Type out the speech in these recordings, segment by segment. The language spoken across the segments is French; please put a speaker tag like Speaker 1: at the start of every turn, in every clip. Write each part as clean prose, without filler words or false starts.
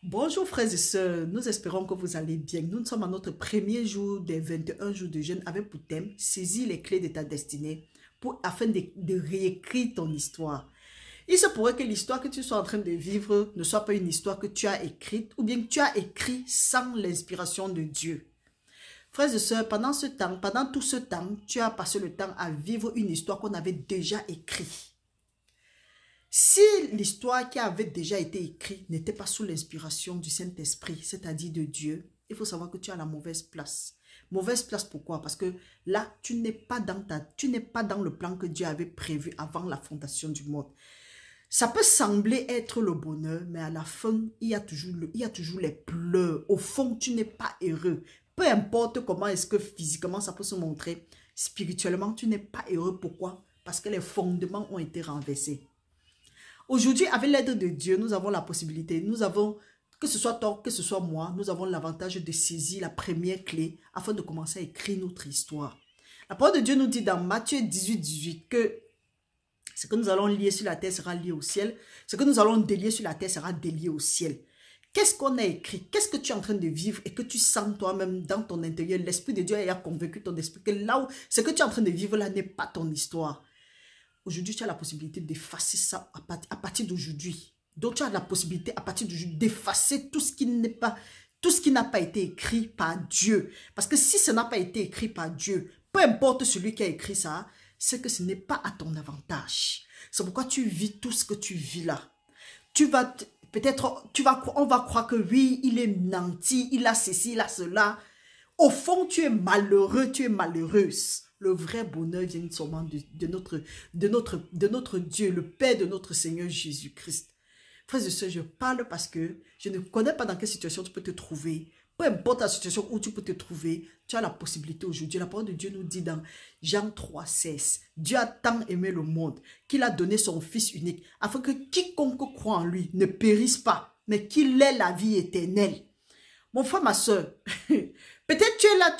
Speaker 1: Bonjour frères et sœurs, nous espérons que vous allez bien. Nous sommes à notre premier jour des 21 jours de jeûne avec pour thème saisis les clés de ta destinée afin de réécrire ton histoire. Il se pourrait que l'histoire que tu sois en train de vivre ne soit pas une histoire que tu as écrite ou bien que tu as écrite sans l'inspiration de Dieu. Frères et sœurs, pendant tout ce temps, tu as passé le temps à vivre une histoire qu'on avait déjà écrite. Si l'histoire qui avait déjà été écrite n'était pas sous l'inspiration du Saint-Esprit, c'est-à-dire de Dieu, il faut savoir que tu as la mauvaise place. Mauvaise place pourquoi? Parce que là, tu n'es pas dans le plan que Dieu avait prévu avant la fondation du monde. Ça peut sembler être le bonheur, mais à la fin, il y a toujours les pleurs. Au fond, tu n'es pas heureux. Peu importe comment est-ce que physiquement ça peut se montrer, spirituellement, tu n'es pas heureux. Pourquoi? Parce que les fondements ont été renversés. Aujourd'hui, avec l'aide de Dieu, nous avons la possibilité, que ce soit toi, que ce soit moi, nous avons l'avantage de saisir la première clé afin de commencer à écrire notre histoire. La parole de Dieu nous dit dans Matthieu 18 que ce que nous allons lier sur la terre sera lié au ciel, ce que nous allons délier sur la terre sera délié au ciel. Qu'est-ce qu'on a écrit? Qu'est-ce que tu es en train de vivre et que tu sens toi-même dans ton intérieur? L'Esprit de Dieu a convaincu ton esprit que là où ce que tu es en train de vivre là n'est pas ton histoire. Aujourd'hui, tu as la possibilité d'effacer ça à partir d'aujourd'hui. Donc, tu as la possibilité à partir d'aujourd'hui d'effacer tout ce qui n'a pas été écrit par Dieu. Parce que si ça n'a pas été écrit par Dieu, peu importe celui qui a écrit ça, c'est que ce n'est pas à ton avantage. C'est pourquoi tu vis tout ce que tu vis là. On va croire que oui, il est nanti, il a ceci, il a cela. Au fond, tu es malheureux, tu es malheureuse. Le vrai bonheur vient seulement de notre Dieu, le Père de notre Seigneur Jésus-Christ. Frères et sœurs, je parle parce que je ne connais pas dans quelle situation tu peux te trouver. Peu importe la situation où tu peux te trouver, tu as la possibilité aujourd'hui. La parole de Dieu nous dit dans Jean 3,16, Dieu a tant aimé le monde qu'il a donné son Fils unique afin que quiconque croit en lui ne périsse pas, mais qu'il ait la vie éternelle. Mon frère, ma soeur, peut-être tu es là,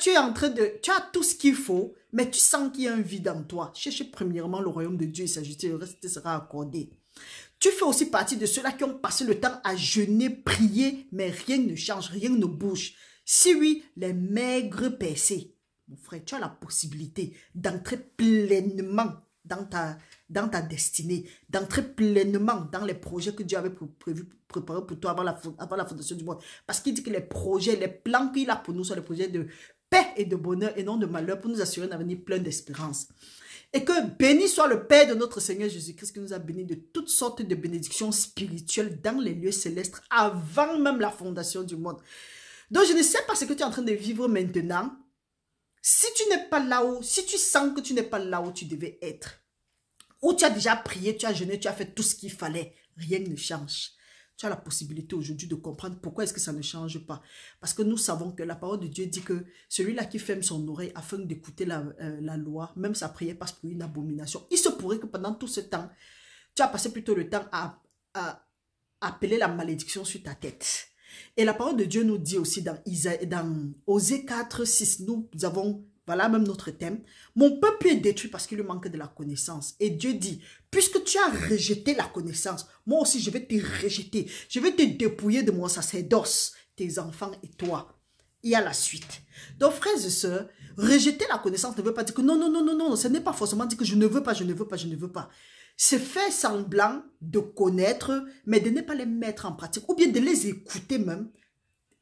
Speaker 1: tu as tout ce qu'il faut, mais tu sens qu'il y a un vide en toi. Cherche premièrement le royaume de Dieu et sa justice, le reste sera accordé. Tu fais aussi partie de ceux-là qui ont passé le temps à jeûner, prier, mais rien ne change, rien ne bouge. Si oui, les maigres percés. Mon frère, tu as la possibilité d'entrer pleinement dans ta destinée, d'entrer pleinement dans les projets que Dieu avait préparés pour toi avant la fondation du monde. Parce qu'il dit que les projets, les plans qu'il a pour nous sont les projets de paix et de bonheur et non de malheur pour nous assurer un avenir plein d'espérance. Et que béni soit le Père de notre Seigneur Jésus-Christ qui nous a bénis de toutes sortes de bénédictions spirituelles dans les lieux célestes avant même la fondation du monde. Donc je ne sais pas ce que tu es en train de vivre maintenant. Si tu n'es pas là où, si tu sens que tu n'es pas là où tu devais être, où tu as déjà prié, tu as jeûné, tu as fait tout ce qu'il fallait, rien ne change. Tu as la possibilité aujourd'hui de comprendre pourquoi est-ce que ça ne change pas. Parce que nous savons que la parole de Dieu dit que celui-là qui ferme son oreille afin d'écouter la loi, même sa prière passe pour une abomination. Il se pourrait que pendant tout ce temps, tu as passé plutôt le temps à appeler la malédiction sur ta tête. Et la parole de Dieu nous dit aussi dans Osée 4, 6, nous avons, voilà même notre thème, mon peuple est détruit parce qu'il lui manque de la connaissance. Et Dieu dit, puisque tu as rejeté la connaissance, moi aussi je vais te rejeter, je vais te dépouiller de mon sacerdoce, tes enfants et toi. Il y a la suite. Donc frères et sœurs, rejeter la connaissance ne veut pas dire que non, ce n'est pas forcément dire que je ne veux pas. C'est faire semblant de connaître, mais de ne pas les mettre en pratique, ou bien de les écouter même,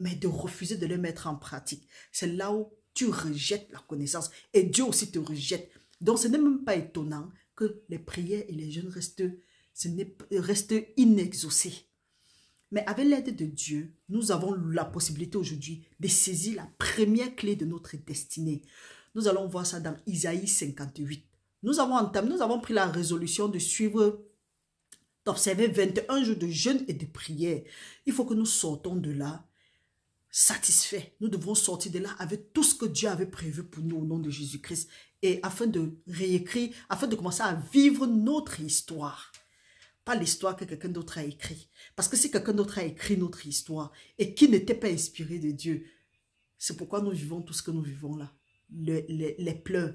Speaker 1: mais de refuser de les mettre en pratique. C'est là où tu rejettes la connaissance, et Dieu aussi te rejette. Donc ce n'est même pas étonnant que les prières et les jeûnes restent inexaucés. Mais avec l'aide de Dieu, nous avons la possibilité aujourd'hui de saisir la première clé de notre destinée. Nous allons voir ça dans Isaïe 58. Nous avons pris la résolution de suivre, d'observer 21 jours de jeûne et de prière. Il faut que nous sortons de là satisfaits. Nous devons sortir de là avec tout ce que Dieu avait prévu pour nous au nom de Jésus-Christ. Et afin de réécrire, afin de commencer à vivre notre histoire. Pas l'histoire que quelqu'un d'autre a écrit. Parce que si quelqu'un d'autre a écrit notre histoire et qui n'était pas inspiré de Dieu, c'est pourquoi nous vivons tout ce que nous vivons là. Les pleurs,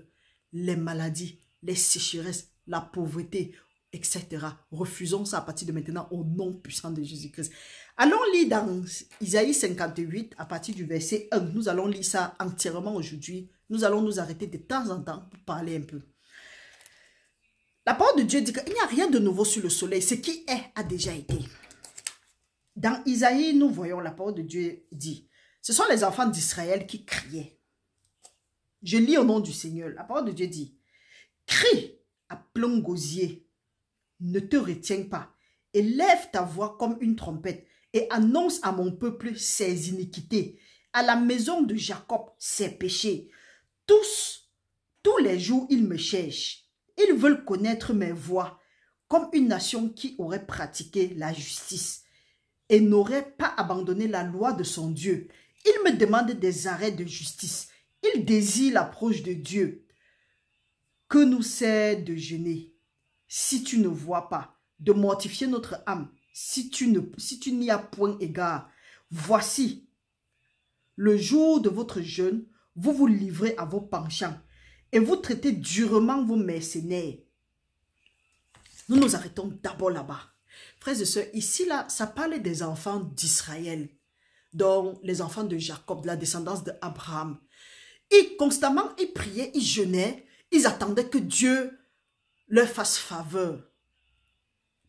Speaker 1: les maladies, les sécheresses, la pauvreté, etc. Refusons ça à partir de maintenant au nom puissant de Jésus-Christ. Allons lire dans Isaïe 58, à partir du verset 1. Nous allons lire ça entièrement aujourd'hui. Nous allons nous arrêter de temps en temps pour parler un peu. La parole de Dieu dit qu'il n'y a rien de nouveau sur le soleil. Ce qui est a déjà été. Dans Isaïe, nous voyons la parole de Dieu dit, ce sont les enfants d'Israël qui criaient. Je lis au nom du Seigneur. La parole de Dieu dit, crie à plein gosier, ne te retiens pas, élève ta voix comme une trompette et annonce à mon peuple ses iniquités, à la maison de Jacob ses péchés. Tous les jours, ils me cherchent. Ils veulent connaître mes voies, comme une nation qui aurait pratiqué la justice et n'aurait pas abandonné la loi de son Dieu. Ils me demandent des arrêts de justice. Ils désirent l'approche de Dieu. Que nous sert de jeûner, si tu ne vois pas, de mortifier notre âme, si tu n'y as point égard. Voici, le jour de votre jeûne, vous vous livrez à vos penchants et vous traitez durement vos mercenaires. Nous nous arrêtons d'abord là-bas. Frères et sœurs, ici, là, ça parle des enfants d'Israël, donc les enfants de Jacob, de la descendance d'Abraham. Constamment, ils priaient, ils jeûnaient, ils attendaient que Dieu leur fasse faveur.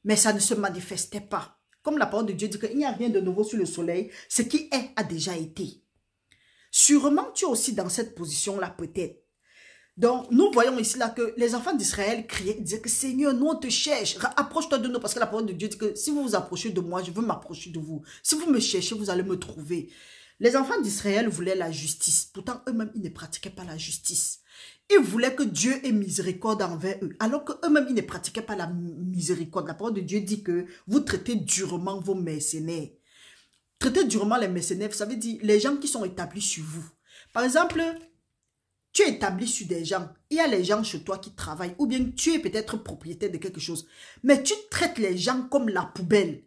Speaker 1: Mais ça ne se manifestait pas. Comme la parole de Dieu dit qu'il n'y a rien de nouveau sur le soleil, ce qui est a déjà été. Sûrement, tu es aussi dans cette position-là peut-être. Donc, nous voyons ici là que les enfants d'Israël criaient, disaient que Seigneur, nous on te cherche, approche-toi de nous, parce que la parole de Dieu dit que si vous vous approchez de moi, je veux m'approcher de vous. Si vous me cherchez, vous allez me trouver. Les enfants d'Israël voulaient la justice, pourtant eux-mêmes, ils ne pratiquaient pas la justice. Ils voulaient que Dieu ait miséricorde envers eux, alors qu'eux-mêmes, ils ne pratiquaient pas la miséricorde. La parole de Dieu dit que vous traitez durement vos mercenaires. Traiter durement les mercenaires, ça veut dire les gens qui sont établis sur vous. Par exemple, tu es établi sur des gens, il y a les gens chez toi qui travaillent, ou bien tu es peut-être propriétaire de quelque chose, mais tu traites les gens comme la poubelle.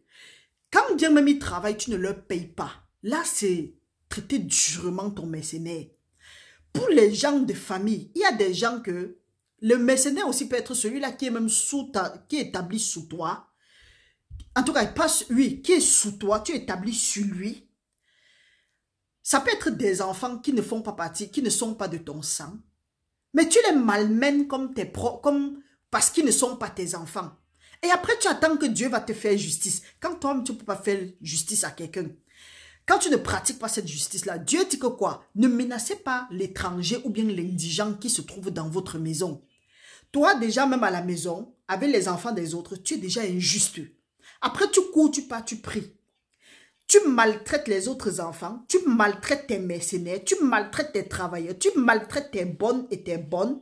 Speaker 1: Quand bien même ils travaillent, tu ne leur payes pas. Là, c'est traiter durement ton mercenaire. Pour les gens de famille, il y a des gens que le mercenaire aussi peut être celui-là qui est même qui est établi sous toi. En tout cas, qui est sous toi, tu es établi sur lui. Ça peut être des enfants qui ne font pas partie, qui ne sont pas de ton sang. Mais tu les malmènes parce qu'ils ne sont pas tes enfants. Et après, tu attends que Dieu va te faire justice. Quand toi-même, tu ne peux pas faire justice à quelqu'un. Quand tu ne pratiques pas cette justice-là, Dieu dit que quoi? Ne menacez pas l'étranger ou bien l'indigent qui se trouve dans votre maison. Toi, déjà, même à la maison, avec les enfants des autres, tu es déjà injuste. Après, tu cours, tu pars, tu pries. Tu maltraites les autres enfants, tu maltraites tes mercenaires, tu maltraites tes travailleurs, tu maltraites tes bonnes et tes bonnes,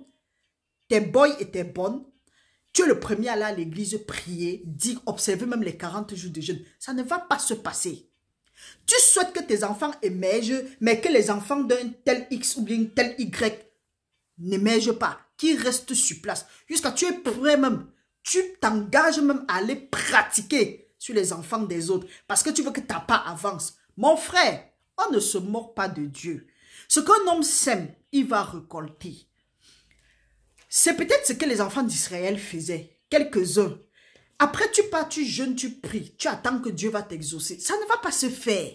Speaker 1: tes boys et tes bonnes. Tu es le premier à aller à l'église prier, dire, observer même les 40 jours de jeûne. Ça ne va pas se passer. Tu souhaites que tes enfants émergent, mais que les enfants d'un tel X ou bien tel Y n'émergent pas, qu'ils restent sur place. Jusqu'à tu es prêt même, tu t'engages même à aller pratiquer sur les enfants des autres, parce que tu veux que ta part avance. Mon frère, on ne se moque pas de Dieu. Ce qu'un homme sème, il va récolter. C'est peut-être ce que les enfants d'Israël faisaient, quelques-uns. Après, tu pars, tu jeûnes, tu pries, tu attends que Dieu va t'exaucer. Ça ne va pas se faire.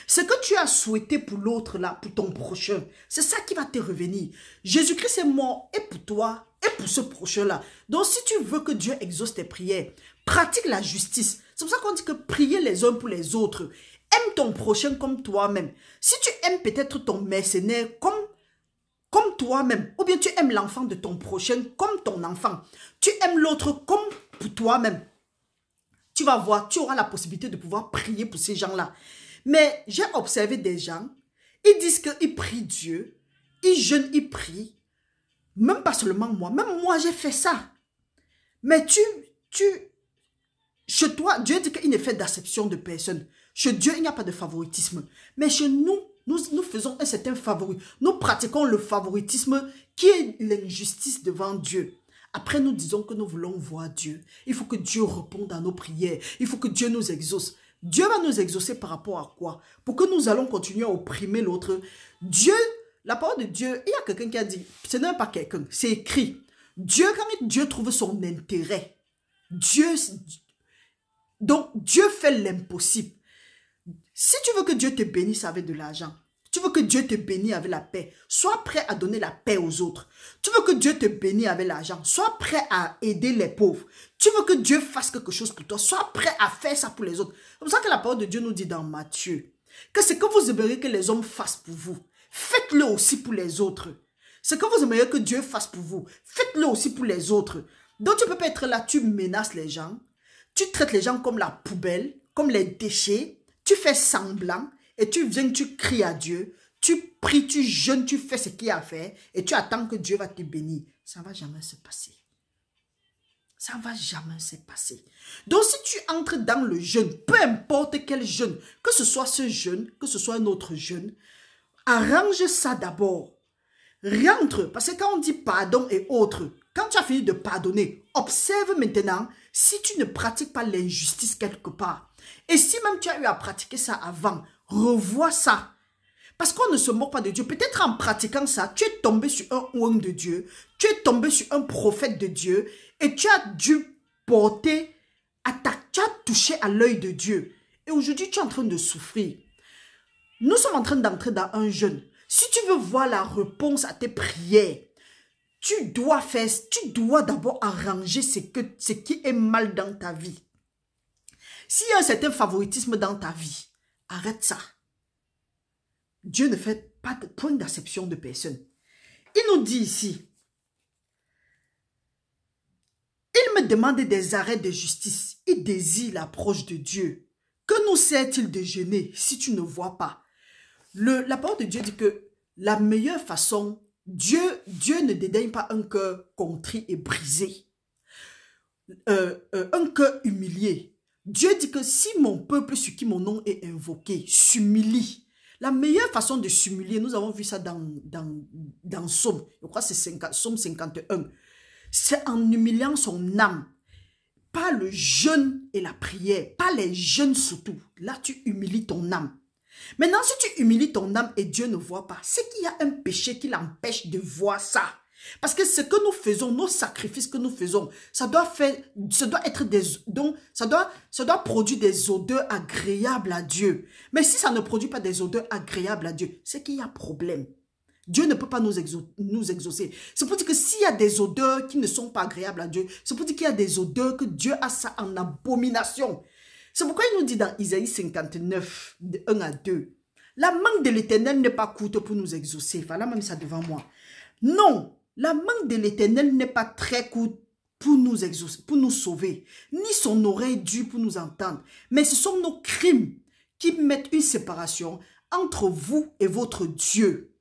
Speaker 1: Ce que tu as souhaité pour l'autre là, pour ton prochain, c'est ça qui va te revenir. Jésus-Christ est mort et pour toi et pour ce prochain là. Donc si tu veux que Dieu exauce tes prières, pratique la justice. C'est pour ça qu'on dit que prier les uns pour les autres. Aime ton prochain comme toi-même. Si tu aimes peut-être ton mercenaire comme toi-même, ou bien tu aimes l'enfant de ton prochain comme ton enfant, tu aimes l'autre comme pour toi-même, tu vas voir, tu auras la possibilité de pouvoir prier pour ces gens-là. Mais j'ai observé des gens, ils disent qu'ils prient Dieu, ils jeûnent, ils prient. Même pas seulement moi, même moi j'ai fait ça. Mais chez toi, Dieu dit qu'il ne fait d'acception de personne. Chez Dieu, il n'y a pas de favoritisme. Mais chez nous, nous faisons un certain favoritisme. Nous pratiquons le favoritisme qui est l'injustice devant Dieu. Après, nous disons que nous voulons voir Dieu. Il faut que Dieu réponde à nos prières. Il faut que Dieu nous exauce. Dieu va nous exaucer par rapport à quoi? Pour que nous allons continuer à opprimer l'autre. Dieu, la parole de Dieu, il y a quelqu'un qui a dit, ce n'est pas quelqu'un, c'est écrit. Dieu, quand Dieu trouve son intérêt, donc Dieu fait l'impossible. Si tu veux que Dieu te bénisse avec de l'argent, tu veux que Dieu te bénisse avec la paix, sois prêt à donner la paix aux autres. Tu veux que Dieu te bénisse avec l'argent, sois prêt à aider les pauvres. Tu veux que Dieu fasse quelque chose pour toi, sois prêt à faire ça pour les autres. C'est pour ça que la parole de Dieu nous dit dans Matthieu, que ce que vous aimeriez que les hommes fassent pour vous, faites-le aussi pour les autres. Ce que vous aimeriez que Dieu fasse pour vous, faites-le aussi pour les autres. Donc tu ne peux pas être là, tu menaces les gens, tu traites les gens comme la poubelle, comme les déchets, tu fais semblant et tu viens, tu cries à Dieu, tu pries, tu jeûnes, tu fais ce qu'il y a à faire et tu attends que Dieu va te bénir. Ça ne va jamais se passer. Ça ne va jamais se passer. Donc si tu entres dans le jeûne, peu importe quel jeûne, que ce soit ce jeûne, que ce soit un autre jeûne, arrange ça d'abord. Rentre, parce que quand on dit pardon et autres, quand tu as fini de pardonner, observe maintenant si tu ne pratiques pas l'injustice quelque part. Et si même tu as eu à pratiquer ça avant, revois ça. Parce qu'on ne se moque pas de Dieu. Peut-être en pratiquant ça, tu es tombé sur un ouin de Dieu, tu es tombé sur un prophète de Dieu et tu as dû porter, tu as touché à l'œil de Dieu. Et aujourd'hui, tu es en train de souffrir. Nous sommes en train d'entrer dans un jeûne. Si tu veux voir la réponse à tes prières, tu dois d'abord arranger ce qui est mal dans ta vie. S'il y a un certain favoritisme dans ta vie, arrête ça. Dieu ne fait pas de point d'acception de personne. Il nous dit ici, il me demande des arrêts de justice. Il désire l'approche de Dieu. Que nous sert-il de jeûner si tu ne vois pas? La parole de Dieu dit que la meilleure façon, Dieu ne dédaigne pas un cœur contrit et brisé. Un cœur humilié. Dieu dit que si mon peuple sur qui mon nom est invoqué s'humilie, la meilleure façon de s'humilier, nous avons vu ça dans Somme, je crois que c'est Somme 51, c'est en humiliant son âme. Pas le jeûne et la prière, pas les jeûnes surtout. Là, tu humilies ton âme. Maintenant, si tu humilies ton âme et Dieu ne voit pas, c'est qu'il y a un péché qui l'empêche de voir ça. Parce que ce que nous faisons, nos sacrifices que nous faisons, ça doit produire des odeurs agréables à Dieu. Mais si ça ne produit pas des odeurs agréables à Dieu, c'est qu'il y a problème. Dieu ne peut pas nous exaucer. C'est pour dire que s'il y a des odeurs qui ne sont pas agréables à Dieu, c'est pour dire qu'il y a des odeurs que Dieu a ça en abomination. C'est pourquoi il nous dit dans Isaïe 59, de 1 à 2, la main de l'Éternel n'est pas courte pour nous exaucer. Voilà même ça devant moi. Non, la main de l'Éternel n'est pas très courte pour nous exaucer, pour nous sauver, ni son oreille dure pour nous entendre. Mais ce sont nos crimes qui mettent une séparation entre vous et votre Dieu.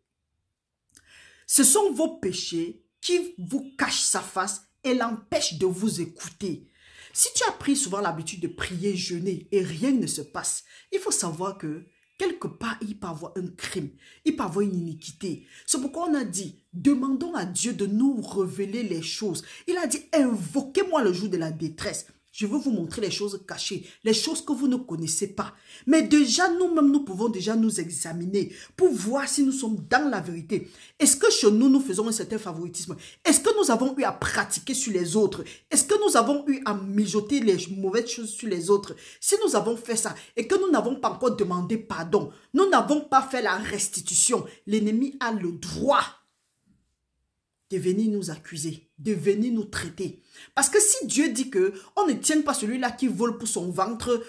Speaker 1: Ce sont vos péchés qui vous cachent sa face et l'empêchent de vous écouter. Si tu as pris souvent l'habitude de prier, jeûner et rien ne se passe, il faut savoir que quelque part, il peut y avoir un crime, il peut y avoir une iniquité. C'est pourquoi on a dit, demandons à Dieu de nous révéler les choses. Il a dit, invoquez-moi le jour de la détresse. Je veux vous montrer les choses cachées, les choses que vous ne connaissez pas. Mais déjà, nous-mêmes, nous pouvons déjà nous examiner pour voir si nous sommes dans la vérité. Est-ce que chez nous, nous faisons un certain favoritisme? Est-ce que nous avons eu à pratiquer sur les autres? Est-ce que nous avons eu à mijoter les mauvaises choses sur les autres? Si nous avons fait ça et que nous n'avons pas encore demandé pardon, nous n'avons pas fait la restitution, l'ennemi a le droit de venir nous accuser, de venir nous traiter. Parce que si Dieu dit que on ne tient pas celui-là qui vole pour son ventre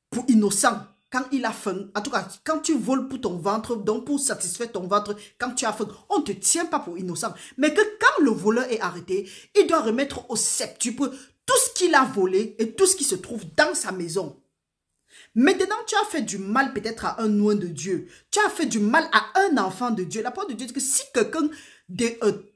Speaker 1: pour innocent, quand il a faim, en tout cas, quand tu voles pour ton ventre, donc pour satisfaire ton ventre, quand tu as faim, on ne te tient pas pour innocent. Mais que quand le voleur est arrêté, il doit remettre au septuple tout ce qu'il a volé et tout ce qui se trouve dans sa maison. Maintenant, tu as fait du mal peut-être à un oint de Dieu. Tu as fait du mal à un enfant de Dieu. La parole de Dieu dit que si quelqu'un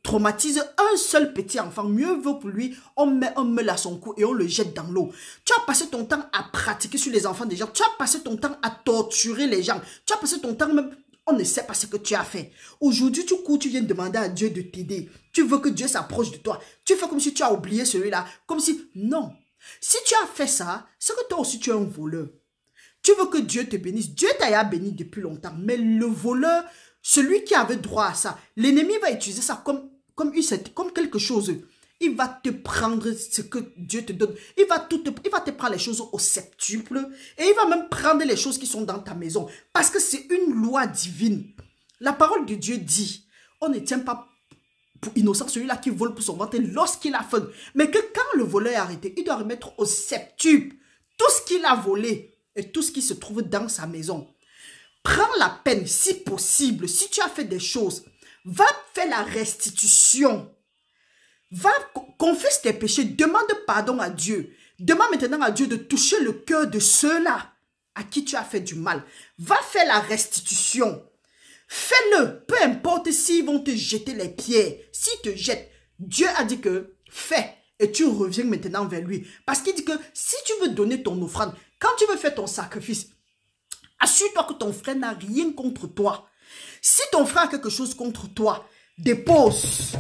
Speaker 1: traumatise un seul petit enfant, mieux vaut pour lui, on met un meule à son cou et on le jette dans l'eau. Tu as passé ton temps à pratiquer sur les enfants des gens. Tu as passé ton temps à torturer les gens. Tu as passé ton temps même... On ne sait pas ce que tu as fait. Aujourd'hui, tu cours, tu viens demander à Dieu de t'aider. Tu veux que Dieu s'approche de toi. Tu fais comme si tu as oublié celui-là. Comme si... Non. Si tu as fait ça, c'est que toi aussi tu es un voleur. Tu veux que Dieu te bénisse. Dieu t'a béni depuis longtemps. Mais le voleur, celui qui avait droit à ça, l'ennemi va utiliser ça comme quelque chose. il va te prendre ce que Dieu te donne. Il va te prendre les choses au septuple et il va même prendre les choses qui sont dans ta maison. Parce que c'est une loi divine. La parole de Dieu dit, on ne tient pas pour innocent celui-là qui vole pour son ventre lorsqu'il a faim. Mais que quand le voleur est arrêté, il doit remettre au septuple tout ce qu'il a volé et tout ce qui se trouve dans sa maison. Prends la peine, si possible, si tu as fait des choses, va faire la restitution. Va, confesse tes péchés, demande pardon à Dieu. Demande maintenant à Dieu de toucher le cœur de ceux-là à qui tu as fait du mal. Va faire la restitution. Fais-le, peu importe s'ils vont te jeter les pierres. S'ils te jettent, Dieu a dit que fais et tu reviens maintenant vers lui. Parce qu'il dit que si tu veux donner ton offrande, quand tu veux faire ton sacrifice, assure-toi que ton frère n'a rien contre toi. Si ton frère a quelque chose contre toi, dépose.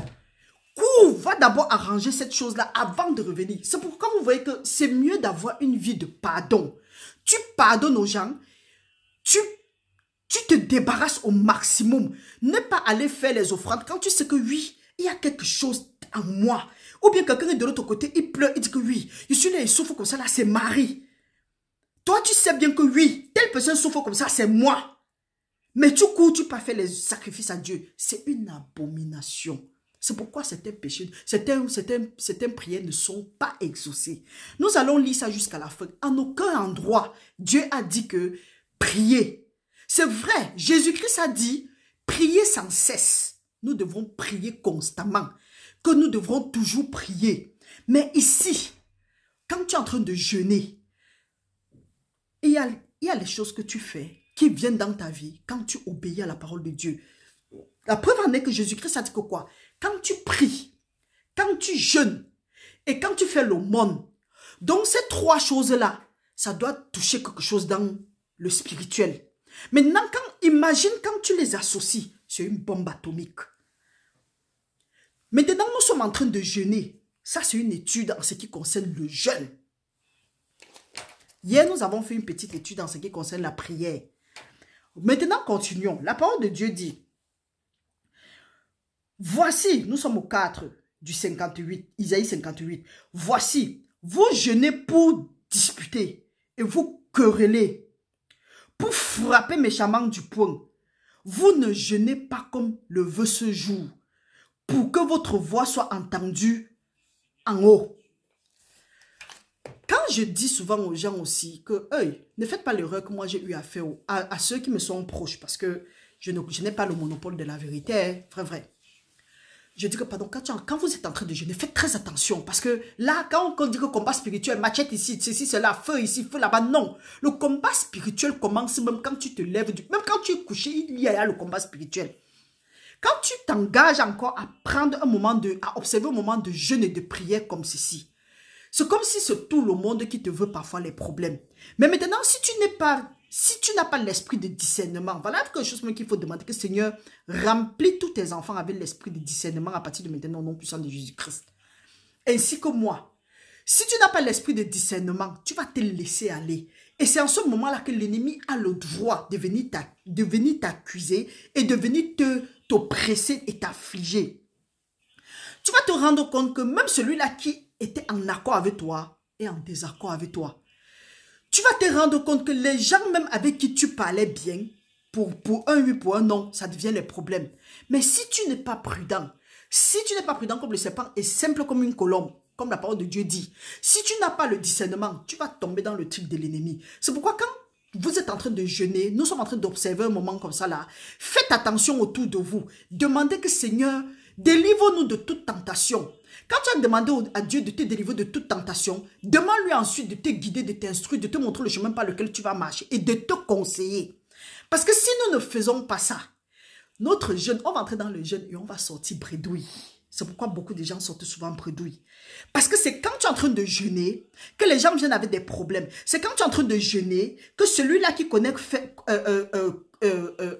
Speaker 1: Cours, va d'abord arranger cette chose-là avant de revenir. C'est pourquoi vous voyez que c'est mieux d'avoir une vie de pardon. Tu pardonnes aux gens, tu te débarrasses au maximum. Ne pas aller faire les offrandes quand tu sais que oui, il y a quelque chose en moi. Ou bien quelqu'un est de l'autre côté, il pleure, il dit que oui, je suis là, il souffre comme ça, là, c'est Marie. Toi, tu sais bien que oui, telle personne souffre comme ça, c'est moi. Mais tu cours, tu pas faire les sacrifices à Dieu. C'est une abomination. C'est pourquoi certains péchés, certaines prières ne sont pas exaucées. Nous allons lire ça jusqu'à la fin. En aucun endroit, Dieu a dit que priez. C'est vrai, Jésus-Christ a dit, priez sans cesse. Nous devons prier constamment, que nous devrons toujours prier. Mais ici, quand tu es en train de jeûner, il y a les choses que tu fais qui viennent dans ta vie quand tu obéis à la parole de Dieu. La preuve en est que Jésus-Christ a dit que quoi? Quand tu pries, quand tu jeûnes et quand tu fais l'aumône, donc ces trois choses-là, ça doit toucher quelque chose dans le spirituel. Maintenant, imagine quand tu les associes, c'est une bombe atomique. Maintenant, nous sommes en train de jeûner. Ça, c'est une étude en ce qui concerne le jeûne. Hier, nous avons fait une petite étude en ce qui concerne la prière. Maintenant, continuons. La parole de Dieu dit, voici, nous sommes au 4 du 58, Isaïe 58. Voici, vous jeûnez pour disputer et vous querellez, pour frapper méchamment du poing. Vous ne jeûnez pas comme le veut ce jour, pour que votre voix soit entendue en haut. Quand je dis souvent aux gens aussi que, ne faites pas l'erreur que moi j'ai eu à faire à ceux qui me sont proches, parce que je n'ai pas le monopole de la vérité, hein, vrai. Je dis que, pardon, quand vous êtes en train de jeûner, faites très attention, parce que là, quand on dit que combat spirituel, machette ici, ceci, cela, feu ici, feu là-bas, non. Le combat spirituel commence même quand tu te lèves, même quand tu es couché, il y a le combat spirituel. Quand tu t'engages encore à prendre à observer un moment de jeûne et de prière comme ceci, c'est comme si c'est tout le monde qui te veut parfois les problèmes. Mais maintenant, si tu n'as pas l'esprit de discernement, voilà quelque chose qu'il faut demander, que Seigneur, remplis tous tes enfants avec l'esprit de discernement à partir de maintenant au nom puissant de Jésus-Christ. Ainsi que moi. Si tu n'as pas l'esprit de discernement, tu vas te laisser aller. Et c'est en ce moment-là que l'ennemi a le droit de venir t'accuser et de venir t'oppresser et t'affliger. Tu vas te rendre compte que même celui-là qui était en accord avec toi est en désaccord avec toi. Tu vas te rendre compte que les gens même avec qui tu parlais bien, pour un oui, pour un non, ça devient les problèmes. Mais si tu n'es pas prudent comme le serpent est simple comme une colombe, comme la parole de Dieu dit, si tu n'as pas le discernement, tu vas tomber dans le truc de l'ennemi. C'est pourquoi quand vous êtes en train de jeûner, nous sommes en train d'observer un moment comme ça là, faites attention autour de vous. Demandez que Seigneur, délivre-nous de toute tentation. Quand tu as demandé à Dieu de te délivrer de toute tentation, demande-lui ensuite de te guider, de t'instruire, de te montrer le chemin par lequel tu vas marcher et de te conseiller. Parce que si nous ne faisons pas ça, notre jeûne, on va entrer dans le jeûne et on va sortir bredouille. C'est pourquoi beaucoup de gens sortent souvent bredouille. Parce que c'est quand tu es en train de jeûner que les gens viennent avec des problèmes. C'est quand tu es en train de jeûner que celui-là qui connaît,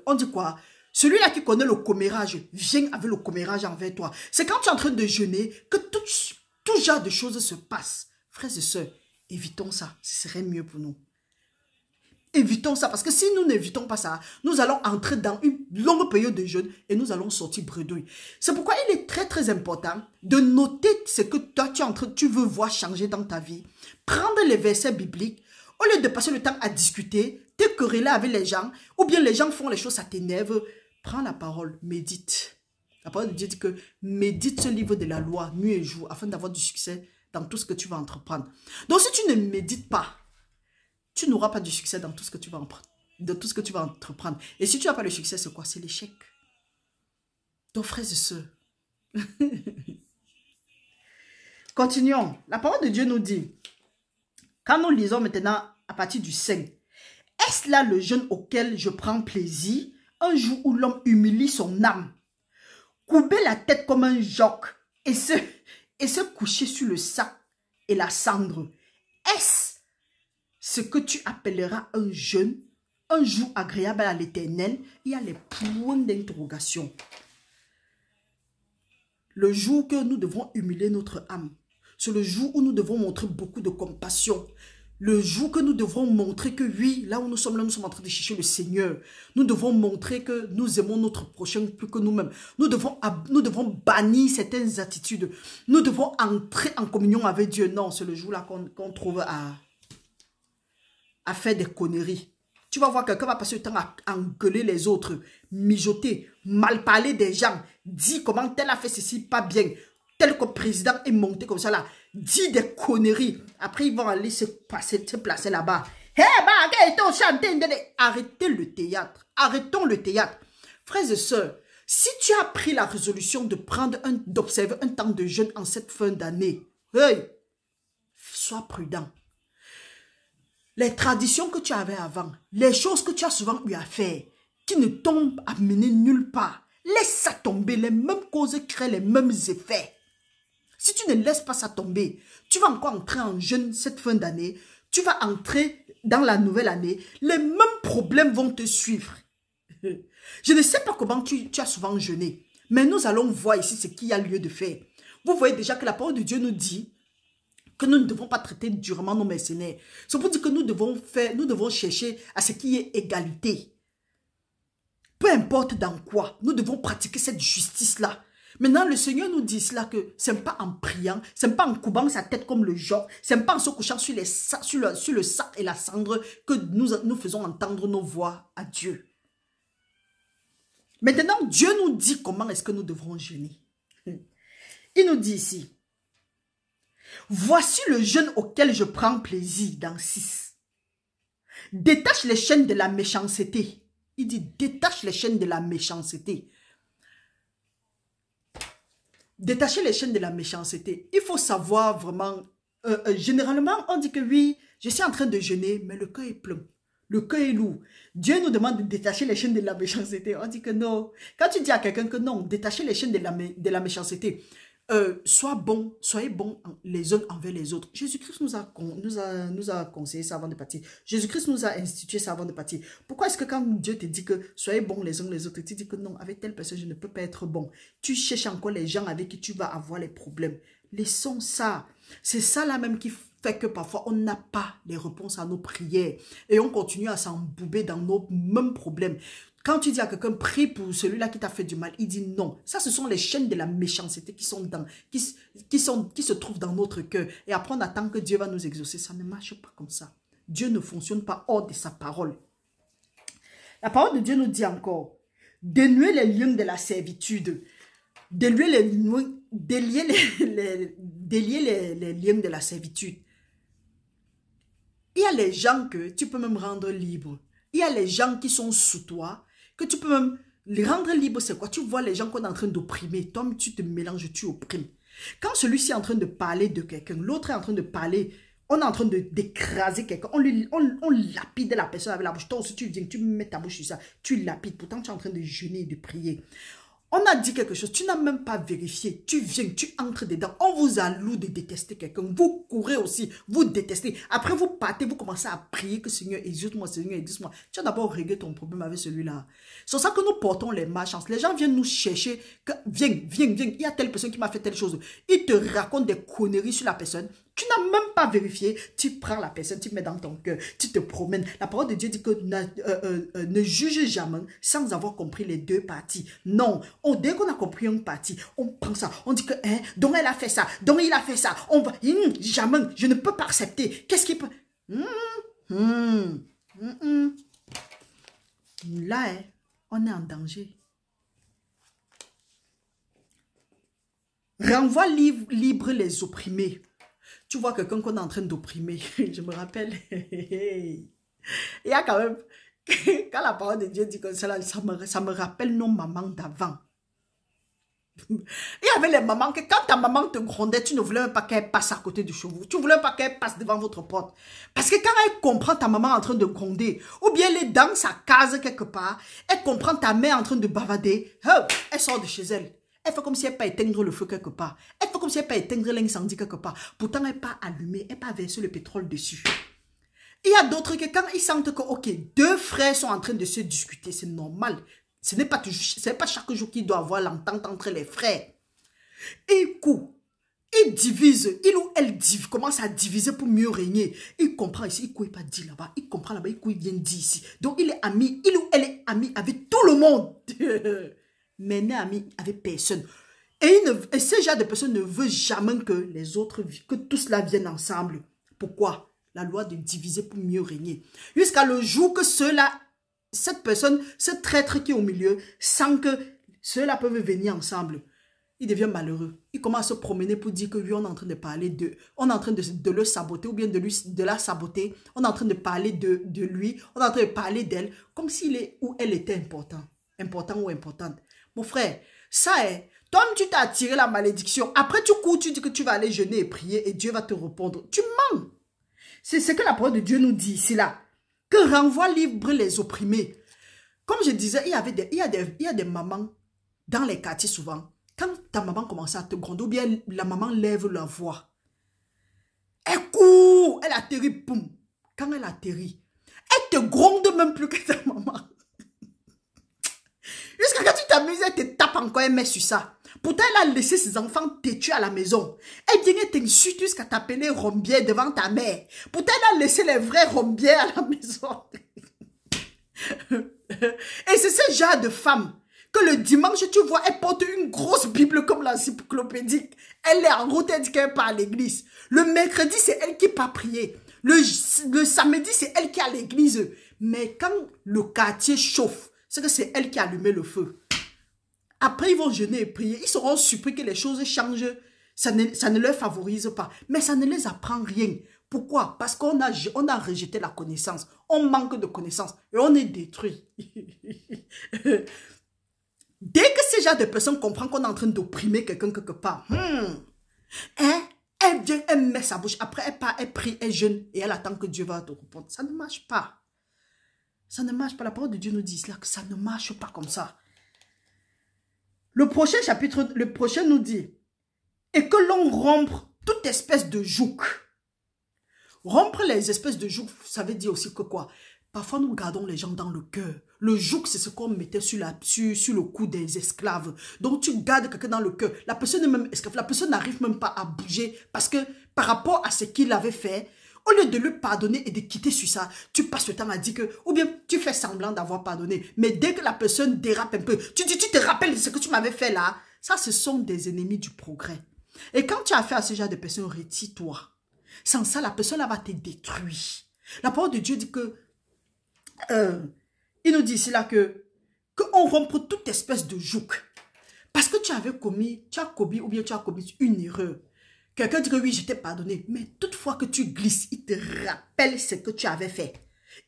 Speaker 1: on dit quoi? Celui-là qui connaît le commérage vient avec le commérage envers toi. C'est quand tu es en train de jeûner que tout genre de choses se passent. Frères et sœurs, évitons ça. Ce serait mieux pour nous. Évitons ça parce que si nous n'évitons pas ça, nous allons entrer dans une longue période de jeûne et nous allons sortir bredouille. C'est pourquoi il est très très important de noter ce que toi tu veux voir changer dans ta vie. Prendre les versets bibliques, au lieu de passer le temps à discuter, te quereller avec les gens, ou bien les gens font les choses, ça t'énerve, prends la parole, médite. La parole de Dieu dit que médite ce livre de la loi nuit et jour afin d'avoir du succès dans tout ce que tu vas entreprendre. Donc si tu ne médites pas, tu n'auras pas du succès dans tout ce que tu vas entreprendre. Et si tu n'as pas le succès, c'est quoi? C'est l'échec. Donc frères et sœurs, continuons. La parole de Dieu nous dit, quand nous lisons maintenant à partir du 5, est-ce là le jeûne auquel je prends plaisir, un jour où l'homme humilie son âme, courber la tête comme un joc et se coucher sur le sac et la cendre? Est-ce ce que tu appelleras un jeûne, un jour agréable à l'Éternel? Il y a les points d'interrogation. Le jour que nous devons humilier notre âme, c'est le jour où nous devons montrer beaucoup de compassion. Le jour que nous devons montrer que oui, là où nous sommes en train de chercher le Seigneur. Nous devons montrer que nous aimons notre prochain plus que nous-mêmes. Nous devons bannir certaines attitudes. Nous devons entrer en communion avec Dieu. Non, c'est le jour-là qu'on trouve à faire des conneries. Tu vas voir quelqu'un va passer le temps à engueuler les autres, mijoter, mal parler des gens, dire comment tel a fait ceci pas bien, tel que le président est monté comme ça là, dit des conneries. Après, ils vont aller se placer là-bas. Arrêtez le théâtre. Arrêtons le théâtre. Frères et sœurs, si tu as pris la résolution d'observer un temps de jeûne en cette fin d'année, hey, sois prudent. Les traditions que tu avais avant, les choses que tu as souvent eu à faire, qui ne t'ont amené nulle part, laisse ça tomber. Les mêmes causes créent les mêmes effets. Si tu ne laisses pas ça tomber, tu vas encore entrer en jeûne cette fin d'année, tu vas entrer dans la nouvelle année, les mêmes problèmes vont te suivre. Je ne sais pas comment tu as souvent jeûné, mais nous allons voir ici ce qu'il y a lieu de faire. Vous voyez déjà que la parole de Dieu nous dit que nous ne devons pas traiter durement nos mercenaires. C'est pour dire que nous devons chercher à ce qu'il y ait égalité. Peu importe dans quoi, nous devons pratiquer cette justice-là. Maintenant, le Seigneur nous dit cela que ce n'est pas en priant, ce n'est pas en courbant sa tête comme le joc, ce n'est pas en se couchant sur le sac et la cendre que nous faisons entendre nos voix à Dieu. Maintenant, Dieu nous dit comment est-ce que nous devrons jeûner. Il nous dit ici, voici le jeûne auquel je prends plaisir dans 6. Détache les chaînes de la méchanceté. Il dit, détache les chaînes de la méchanceté. Détacher les chaînes de la méchanceté. Il faut savoir vraiment, généralement, on dit que oui, je suis en train de jeûner, mais le cœur est plein. Le cœur est lourd. Dieu nous demande de détacher les chaînes de la méchanceté. On dit que non. Quand tu dis à quelqu'un que non, détacher les chaînes de la méchanceté, soyez bons les uns envers les autres. Jésus-Christ nous a conseillé ça avant de partir. Jésus-Christ nous a institué ça avant de partir. Pourquoi est-ce que quand Dieu te dit que soyez bons les uns les autres, tu dis que non, avec telle personne, je ne peux pas être bon. Tu cherches encore les gens avec qui tu vas avoir les problèmes. Laissons ça. C'est ça là même qui fait que parfois on n'a pas les réponses à nos prières et on continue à s'embouber dans nos mêmes problèmes. Quand tu dis à quelqu'un, prie pour celui-là qui t'a fait du mal, il dit non. Ça, ce sont les chaînes de la méchanceté qui se trouvent dans notre cœur. Et après, on attend que Dieu va nous exaucer. Ça ne marche pas comme ça. Dieu ne fonctionne pas hors de sa parole. La parole de Dieu nous dit encore, dénuer les liens de la servitude. Délier les liens de la servitude. Il y a les gens que tu peux même rendre libres. Il y a les gens qui sont sous toi, que tu peux même les rendre libres. C'est quoi? Tu vois les gens qu'on est en train d'opprimer. Toi, tu te mélanges, tu opprimes. Quand celui-ci est en train de parler de quelqu'un, l'autre est en train de parler, on est en train d'écraser quelqu'un, on lapide la personne avec la bouche. Toi aussi, tu viens, tu mets ta bouche sur ça, tu lapides. Pourtant, tu es en train de jeûner et de prier. On a dit quelque chose, tu n'as même pas vérifié. Tu viens, tu entres dedans. On vous alloue de détester quelqu'un. Vous courez aussi, vous détestez. Après, vous partez, vous commencez à prier que Seigneur, exauce-moi, Seigneur, exauce-moi. Tu as d'abord réglé ton problème avec celui-là. C'est ça que nous portons les malchances. Les gens viennent nous chercher. Viens. Il y a telle personne qui m'a fait telle chose. Ils te racontent des conneries sur la personne. Tu n'as même pas vérifié. Tu prends la personne, tu mets dans ton cœur, tu te promènes. La parole de Dieu dit que ne juge jamais sans avoir compris les deux parties. Non. Dès qu'on a compris une partie, on prend ça. On dit que, donc elle a fait ça, donc il a fait ça. On va, jamais, je ne peux pas accepter. Qu'est-ce qu'il peut... Là, on est en danger. Renvoie libre les opprimés. Tu vois quelqu'un qu'on est en train d'opprimer. Je me rappelle. Il y a quand même... Quand la parole de Dieu dit comme ça, ça me rappelle nos mamans d'avant. Il y avait les mamans que quand ta maman te grondait, tu ne voulais pas qu'elle passe à côté du chevaux. Tu ne voulais pas qu'elle passe devant votre porte. Parce que quand elle comprend ta maman en train de gronder, ou bien elle est dans sa case quelque part, elle comprend ta mère en train de bavader, elle sort de chez elle. Elle fait comme si elle pas éteindre le feu quelque part. Elle fait comme si elle pas éteindre l'incendie quelque part. Pourtant, elle pas allumé, elle pas versé le pétrole dessus. Il y a d'autres que quand ils sentent que, ok, deux frères sont en train de se discuter, c'est normal. Ce n'est pas chaque jour qu'il doit avoir l'entente entre les frères. Et il divise, il ou elle commence à diviser pour mieux régner. Il comprend ici, il n'est pas dit là-bas, il comprend là-bas, il vient dit ici. Donc il est ami, il ou elle est ami avec tout le monde. Mais n'est ami avec personne. Et ce genre de personne ne veut jamais que les autres, que tout cela vienne ensemble. Pourquoi? La loi de diviser pour mieux régner. Jusqu'à le jour que cette personne, ce traître qui est au milieu, sent que ceux-là peuvent venir ensemble. Il devient malheureux. Il commence à se promener pour dire que lui, on est en train de parler de... On est en train de le saboter ou bien de la saboter. On est en train de parler de lui. On est en train de parler d'elle comme s'il est ou elle était important. Important ou importante. Mon frère, ça est... Toi, tu t'as attiré la malédiction. Après, tu cours, tu dis que tu vas aller jeûner et prier et Dieu va te répondre. Tu mens. C'est ce que la parole de Dieu nous dit ici, là. Que renvoie libre les opprimés. Comme je disais, il y a des mamans dans les quartiers souvent. Quand ta maman commence à te gronder, ou bien la maman lève la voix. Elle court, elle atterrit, boum. Quand elle atterrit, elle te gronde même plus que ta maman. Jusqu'à quand tu t'amuses, elle te tape encore, elle met sur ça. Pourtant, elle a laissé ses enfants têtus à la maison. Elle vient t'insulter jusqu'à t'appeler rombière devant ta mère. Pourtant, elle a laissé les vrais rombières à la maison. Et c'est ce genre de femme que le dimanche, tu vois, elle porte une grosse Bible comme l'encyclopédie. Elle est en route, elle dit qu'elle part à l'église. Le mercredi, c'est elle qui part prier. Le samedi, c'est elle qui est à l'église. Mais quand le quartier chauffe, c'est que c'est elle qui a allumé le feu. Après, ils vont jeûner et prier. Ils seront surpris que les choses changent. Ça ne leur favorise pas. Mais ça ne les apprend rien. Pourquoi? Parce qu'on a rejeté la connaissance. On manque de connaissance. Et on est détruit. Dès que ces gens de personnes comprennent qu'on est en train d'opprimer quelqu'un quelque part, elle vient, elle met sa bouche. Après, elle part, elle prie, elle jeûne. Et elle attend que Dieu va te répondre. Ça ne marche pas. Ça ne marche pas. La parole de Dieu nous dit là que ça ne marche pas comme ça. Le prochain chapitre, le prochain nous dit, et que l'on rompe toute espèce de joug. Rompre les espèces de joug, ça veut dire aussi que quoi? Parfois, nous gardons les gens dans le cœur. Le joug, c'est ce qu'on mettait sur le cou des esclaves. Donc, tu gardes quelqu'un dans le cœur. La personne est même esclave. La personne n'arrive même pas à bouger parce que par rapport à ce qu'il avait fait, au lieu de lui pardonner et de quitter sur ça, tu passes le temps à dire que, ou bien tu fais semblant d'avoir pardonné. Mais dès que la personne dérape un peu, tu te rappelles de ce que tu m'avais fait là. Ça, ce sont des ennemis du progrès. Et quand tu as fait à ce genre de personnes, retire-toi. Sans ça, la personne là va te détruire. La parole de Dieu dit que, il nous dit ici là qu'on rompt toute espèce de joug. Parce que tu as commis une erreur. Quelqu'un dit que oui, je t'ai pardonné. Mais toutefois que tu glisses, il te rappelle ce que tu avais fait.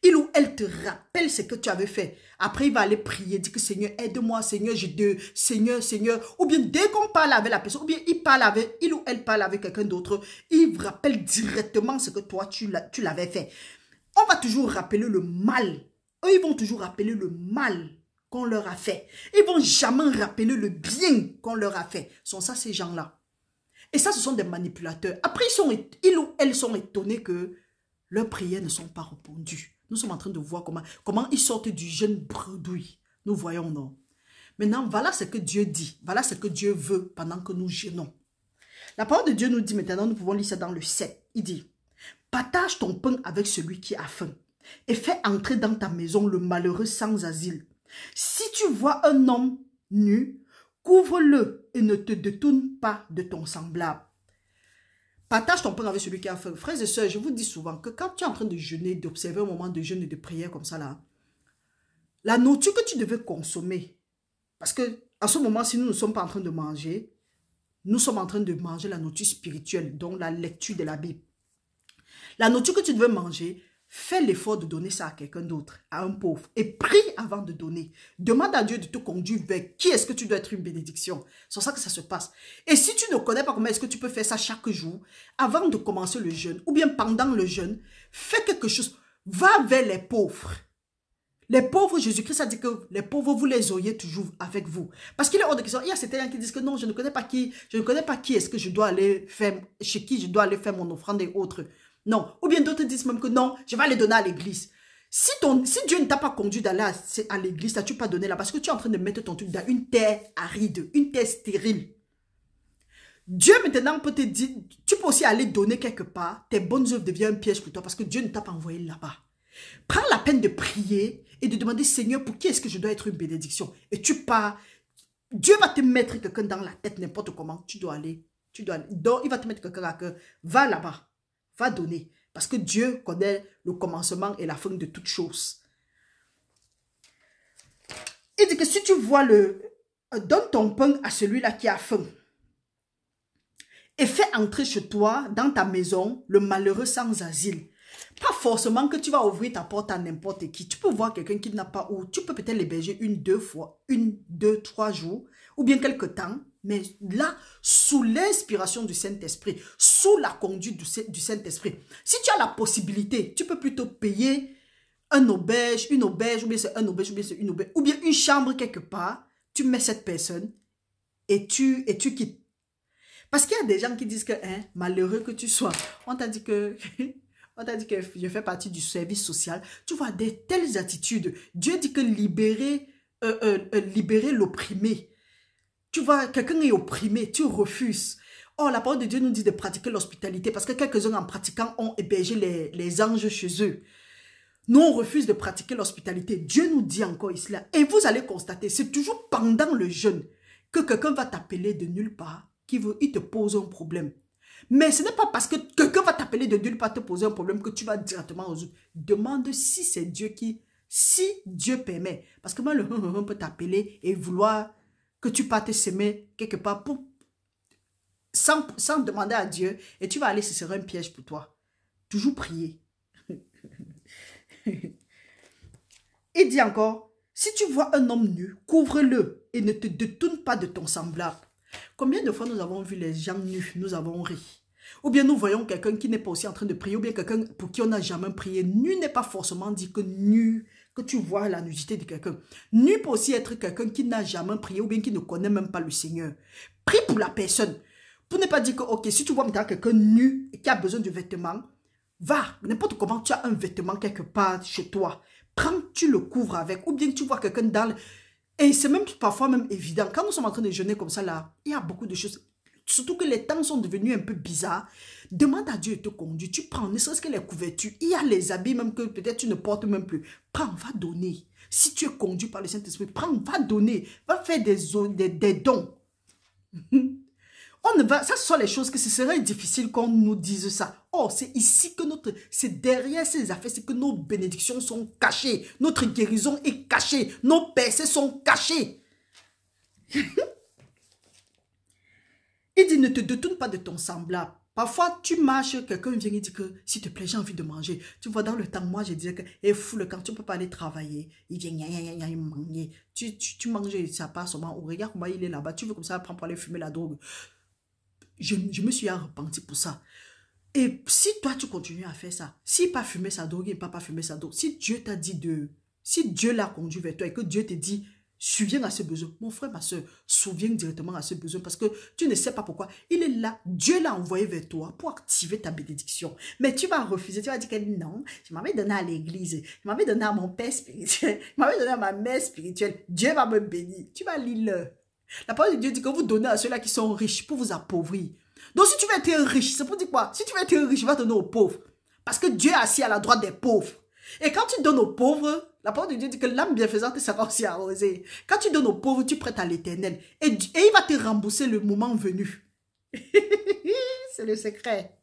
Speaker 1: Il ou elle te rappelle ce que tu avais fait. Après, il va aller prier, dire que Seigneur, aide-moi, Seigneur, Seigneur. Ou bien dès qu'on parle avec la personne, ou bien il ou elle parle avec quelqu'un d'autre, il rappelle directement ce que toi, tu l'avais fait. On va toujours rappeler le mal. Eux, ils vont toujours rappeler le mal qu'on leur a fait. Ils ne vont jamais rappeler le bien qu'on leur a fait. Sont ça ces gens-là. Et ça, ce sont des manipulateurs. Après, ils ou elles sont étonnés que leurs prières ne sont pas répondues. Nous sommes en train de voir comment ils sortent du jeûne bredouille. Nous voyons, non? Maintenant, voilà ce que Dieu dit. Voilà ce que Dieu veut pendant que nous jeûnons. La parole de Dieu nous dit maintenant, nous pouvons lire ça dans le 7. Il dit, partage ton pain avec celui qui a faim et fais entrer dans ta maison le malheureux sans asile. Si tu vois un homme nu, couvre-le et ne te détourne pas de ton semblable. Partage ton pain avec celui qui a faim. Frères et sœurs, je vous dis souvent que quand tu es en train de jeûner, d'observer un moment de jeûne et de prière comme ça là, la nourriture que tu devais consommer, parce que en ce moment, si nous ne sommes pas en train de manger, nous sommes en train de manger la nourriture spirituelle, donc la lecture de la Bible. La nourriture que tu devais manger, fais l'effort de donner ça à quelqu'un d'autre, à un pauvre. Et prie avant de donner. Demande à Dieu de te conduire vers qui est-ce que tu dois être une bénédiction. C'est ça que ça se passe. Et si tu ne connais pas comment est-ce que tu peux faire ça chaque jour, avant de commencer le jeûne, ou bien pendant le jeûne, fais quelque chose. Va vers les pauvres. Les pauvres, Jésus-Christ a dit que les pauvres, vous les auriez toujours avec vous. Parce qu'il est hors de question. Il y a certains qui disent que non, je ne connais pas qui est-ce que je dois aller faire, chez qui je dois aller faire mon offrande et autres. Non. Ou bien d'autres disent même que non, je vais aller donner à l'église. Si Dieu ne t'a pas conduit d'aller à l'église, tu n'as pas donné là parce que tu es en train de mettre ton truc dans une terre aride, une terre stérile. Dieu maintenant peut te dire, tu peux aussi aller donner quelque part, tes bonnes œuvres deviennent un piège pour toi parce que Dieu ne t'a pas envoyé là-bas. Prends la peine de prier et de demander, Seigneur, pour qui est-ce que je dois être une bénédiction? Et tu pars. Dieu va te mettre quelqu'un dans la tête n'importe comment. Tu dois aller. Donc, il va te mettre quelqu'un à cœur. Va là-bas. Va donner. Parce que Dieu connaît le commencement et la fin de toutes choses. Il dit que si tu vois donne ton pain à celui-là qui a faim. Et fais entrer chez toi, dans ta maison, le malheureux sans asile. Pas forcément que tu vas ouvrir ta porte à n'importe qui. Tu peux voir quelqu'un qui n'a pas où. Tu peux peut-être l'héberger 2, 3 jours, ou bien quelque temps. Mais là, sous l'inspiration du Saint-Esprit, sous la conduite du Saint-Esprit, si tu as la possibilité, tu peux plutôt payer une auberge, ou bien c'est un auberge, ou bien c'est une auberge, ou bien une chambre quelque part. Tu mets cette personne et tu quittes. Parce qu'il y a des gens qui disent que, malheureux que tu sois, on t'a dit que je fais partie du service social. Tu vois, des telles attitudes. Dieu dit que libérer l'opprimé. Tu vois, quelqu'un est opprimé, tu refuses. Oh, la parole de Dieu nous dit de pratiquer l'hospitalité parce que quelques-uns en pratiquant ont hébergé les anges chez eux. Nous, on refuse de pratiquer l'hospitalité. Dieu nous dit encore ici là. Et vous allez constater, c'est toujours pendant le jeûne que quelqu'un va t'appeler de nulle part, il te pose un problème. Mais ce n'est pas parce que quelqu'un va t'appeler de nulle part te poser un problème que tu vas directement résoudre. Demande si c'est Dieu si Dieu permet. Parce que moi, le peut t'appeler et vouloir que tu partes s'aimer quelque part sans demander à Dieu. Et tu vas aller, ce sera un piège pour toi. Toujours prier. Il dit encore, si tu vois un homme nu, couvre-le et ne te détourne pas de ton semblable. Combien de fois nous avons vu les gens nus, nous avons ri. Ou bien nous voyons quelqu'un qui n'est pas aussi en train de prier, ou bien quelqu'un pour qui on n'a jamais prié. Nu n'est pas forcément dit que nu, que tu vois la nudité de quelqu'un. Nu peut aussi être quelqu'un qui n'a jamais prié, ou bien qui ne connaît même pas le Seigneur. Prie pour la personne. Pour ne pas dire que, ok, si tu vois maintenant quelqu'un nu et qui a besoin de vêtements, va, n'importe comment, tu as un vêtement quelque part chez toi. Prends, tu le couvres avec, ou bien tu vois quelqu'un dans le... Et c'est même parfois même évident. Quand nous sommes en train de jeûner comme ça là, il y a beaucoup de choses. Surtout que les temps sont devenus un peu bizarres. Demande à Dieu de te conduire. Tu prends, ne serait-ce que les couvertures. Il y a les habits même que peut-être tu ne portes même plus. Prends, va donner. Si tu es conduit par le Saint-Esprit, prends, va donner. Va faire des dons. Ça, ce sont les choses que ce serait difficile qu'on nous dise ça. Oh, c'est ici que c'est derrière ces affaires, c'est que nos bénédictions sont cachées. Notre guérison est cachée. Nos percées sont cachées. Il dit, ne te détourne pas de ton semblable. Parfois, tu marches, quelqu'un vient et dit que, s'il te plaît, j'ai envie de manger. Tu vois, dans le temps, moi, je disais que, fou le camp, tu ne peux pas aller travailler. Il vient, manger. Tu manges, ça passe seulement. Regarde comment il est là-bas. Tu veux comme ça, prendre pour aller fumer la drogue. Je me suis repenti pour ça. Et si toi, tu continues à faire ça, s'il n'a pas fumé sa drogue, il n'a pas fumé sa drogue, si Dieu t'a dit si Dieu l'a conduit vers toi et que Dieu te dit, souviens à ce besoin, mon frère, ma soeur, souviens directement à ce besoin parce que tu ne sais pas pourquoi. Il est là, Dieu l'a envoyé vers toi pour activer ta bénédiction. Mais tu vas refuser, tu vas dire que non, je m'avais donné à l'église, je m'avais donné à mon père spirituel, je m'avais donné à ma mère spirituelle, Dieu va me bénir. Tu vas lire. La parole de Dieu dit que vous donnez à ceux-là qui sont riches pour vous appauvrir. Donc si tu veux être riche, c'est pour dire quoi? Si tu veux être riche, va donner aux pauvres. Parce que Dieu est assis à la droite des pauvres. Et quand tu donnes aux pauvres, la parole de Dieu dit que l'âme bienfaisante sera aussi arrosée. Quand tu donnes aux pauvres, tu prêtes à l'Éternel. Et il va te rembourser le moment venu. C'est le secret.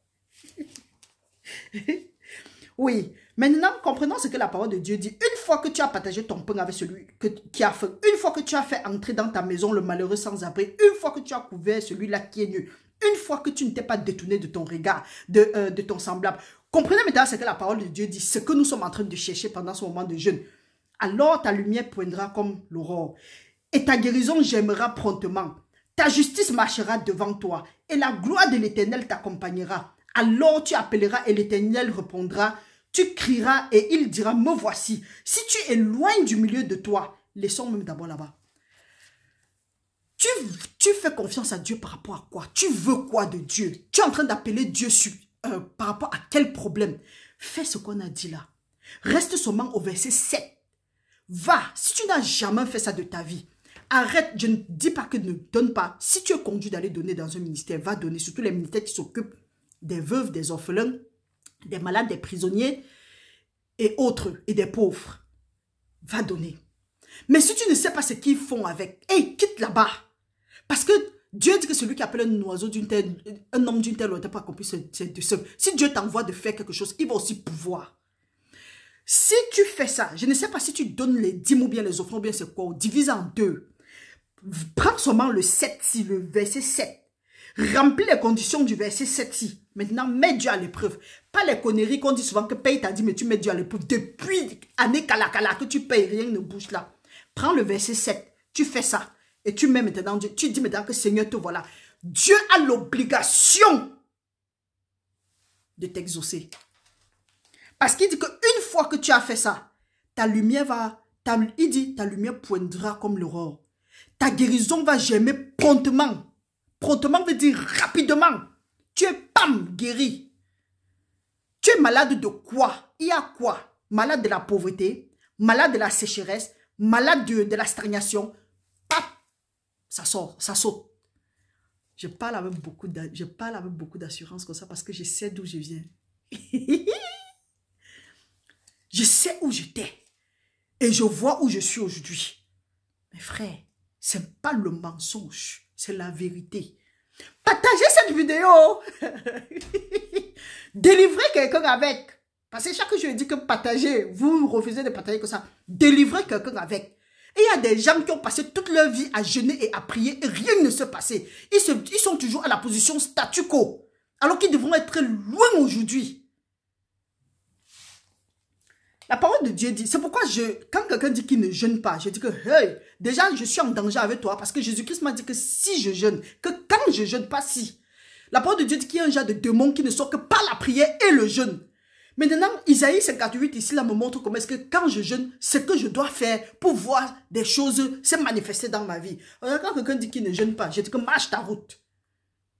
Speaker 1: Oui. Maintenant, comprenons ce que la parole de Dieu dit. Une fois que tu as partagé ton pain avec celui qui a faim, une fois que tu as fait entrer dans ta maison le malheureux sans abri, une fois que tu as couvert celui-là qui est nu, une fois que tu ne t'es pas détourné de ton regard, de ton semblable, comprenez maintenant ce que la parole de Dieu dit, ce que nous sommes en train de chercher pendant ce moment de jeûne. Alors ta lumière poindra comme l'aurore et ta guérison germera promptement. Ta justice marchera devant toi et la gloire de l'Éternel t'accompagnera. Alors tu appelleras et l'Éternel répondra. Tu crieras et il dira, me voici. Si tu éloignes du milieu de toi, laissons même d'abord là-bas. Tu fais confiance à Dieu par rapport à quoi? Tu veux quoi de Dieu? Tu es en train d'appeler Dieu par rapport à quel problème? Fais ce qu'on a dit là. Reste seulement au verset 7. Va, si tu n'as jamais fait ça de ta vie, arrête, je ne dis pas que ne donne pas. Si tu es conduit d'aller donner dans un ministère, va donner, surtout les ministères qui s'occupent des veuves, des orphelins, des malades, des prisonniers et autres, et des pauvres. Va donner. Mais si tu ne sais pas ce qu'ils font avec, hey, quitte là-bas. Parce que Dieu dit que celui qui appelle un oiseau d'une telle, un homme d'une telle hauteur pour accomplir ce si Dieu t'envoie de faire quelque chose, il va aussi pouvoir. Si tu fais ça, je ne sais pas si tu donnes les dîmes ou bien les offrandes, ou bien c'est quoi, divise en deux. Prends seulement le 7-ci, le verset 7. Remplis les conditions du verset 7-ci. Maintenant, mets Dieu à l'épreuve. Pas les conneries qu'on dit souvent que paye t'a dit, mais tu mets Dieu à l'épreuve. Depuis année Kalakala que tu payes, rien ne bouge là. Prends le verset 7. Tu fais ça. Et tu mets maintenant Dieu. Tu dis maintenant que Seigneur te voilà. Dieu a l'obligation de t'exaucer. Parce qu'il dit qu'une fois que tu as fait ça, ta lumière il dit, ta lumière poindra comme l'aurore. Ta guérison va germer promptement. Promptement veut dire rapidement. Tu es guéri. Tu es malade de quoi? Il y a quoi? Malade de la pauvreté, malade de la sécheresse, malade de la stagnation. Pap, ça sort, ça saute. Je parle avec beaucoup d'assurance comme ça parce que je sais d'où je viens. Je sais où j'étais. Et je vois où je suis aujourd'hui. Mes frères, ce n'est pas le mensonge, c'est la vérité. Partagez cette vidéo. Délivrez quelqu'un avec. Parce que chaque jour, je dis que partager, vous refusez de partager comme ça. Délivrez quelqu'un avec. Et il y a des gens qui ont passé toute leur vie à jeûner et à prier et rien ne s'est passé. Ils sont toujours à la position statu quo. Alors qu'ils devront être loin aujourd'hui. La parole de Dieu dit, c'est pourquoi quand quelqu'un dit qu'il ne jeûne pas, je dis que, hey, déjà, je suis en danger avec toi parce que Jésus-Christ m'a dit que si je jeûne, que quand je jeûne pas, si. La parole de Dieu dit qu'il y a un genre de démon qui ne sort que par la prière et le jeûne. Maintenant, Isaïe 58 ici, là, me montre comment est-ce que quand je jeûne, ce que je dois faire pour voir des choses se manifester dans ma vie. Alors, quand quelqu'un dit qu'il ne jeûne pas, je dis que marche ta route.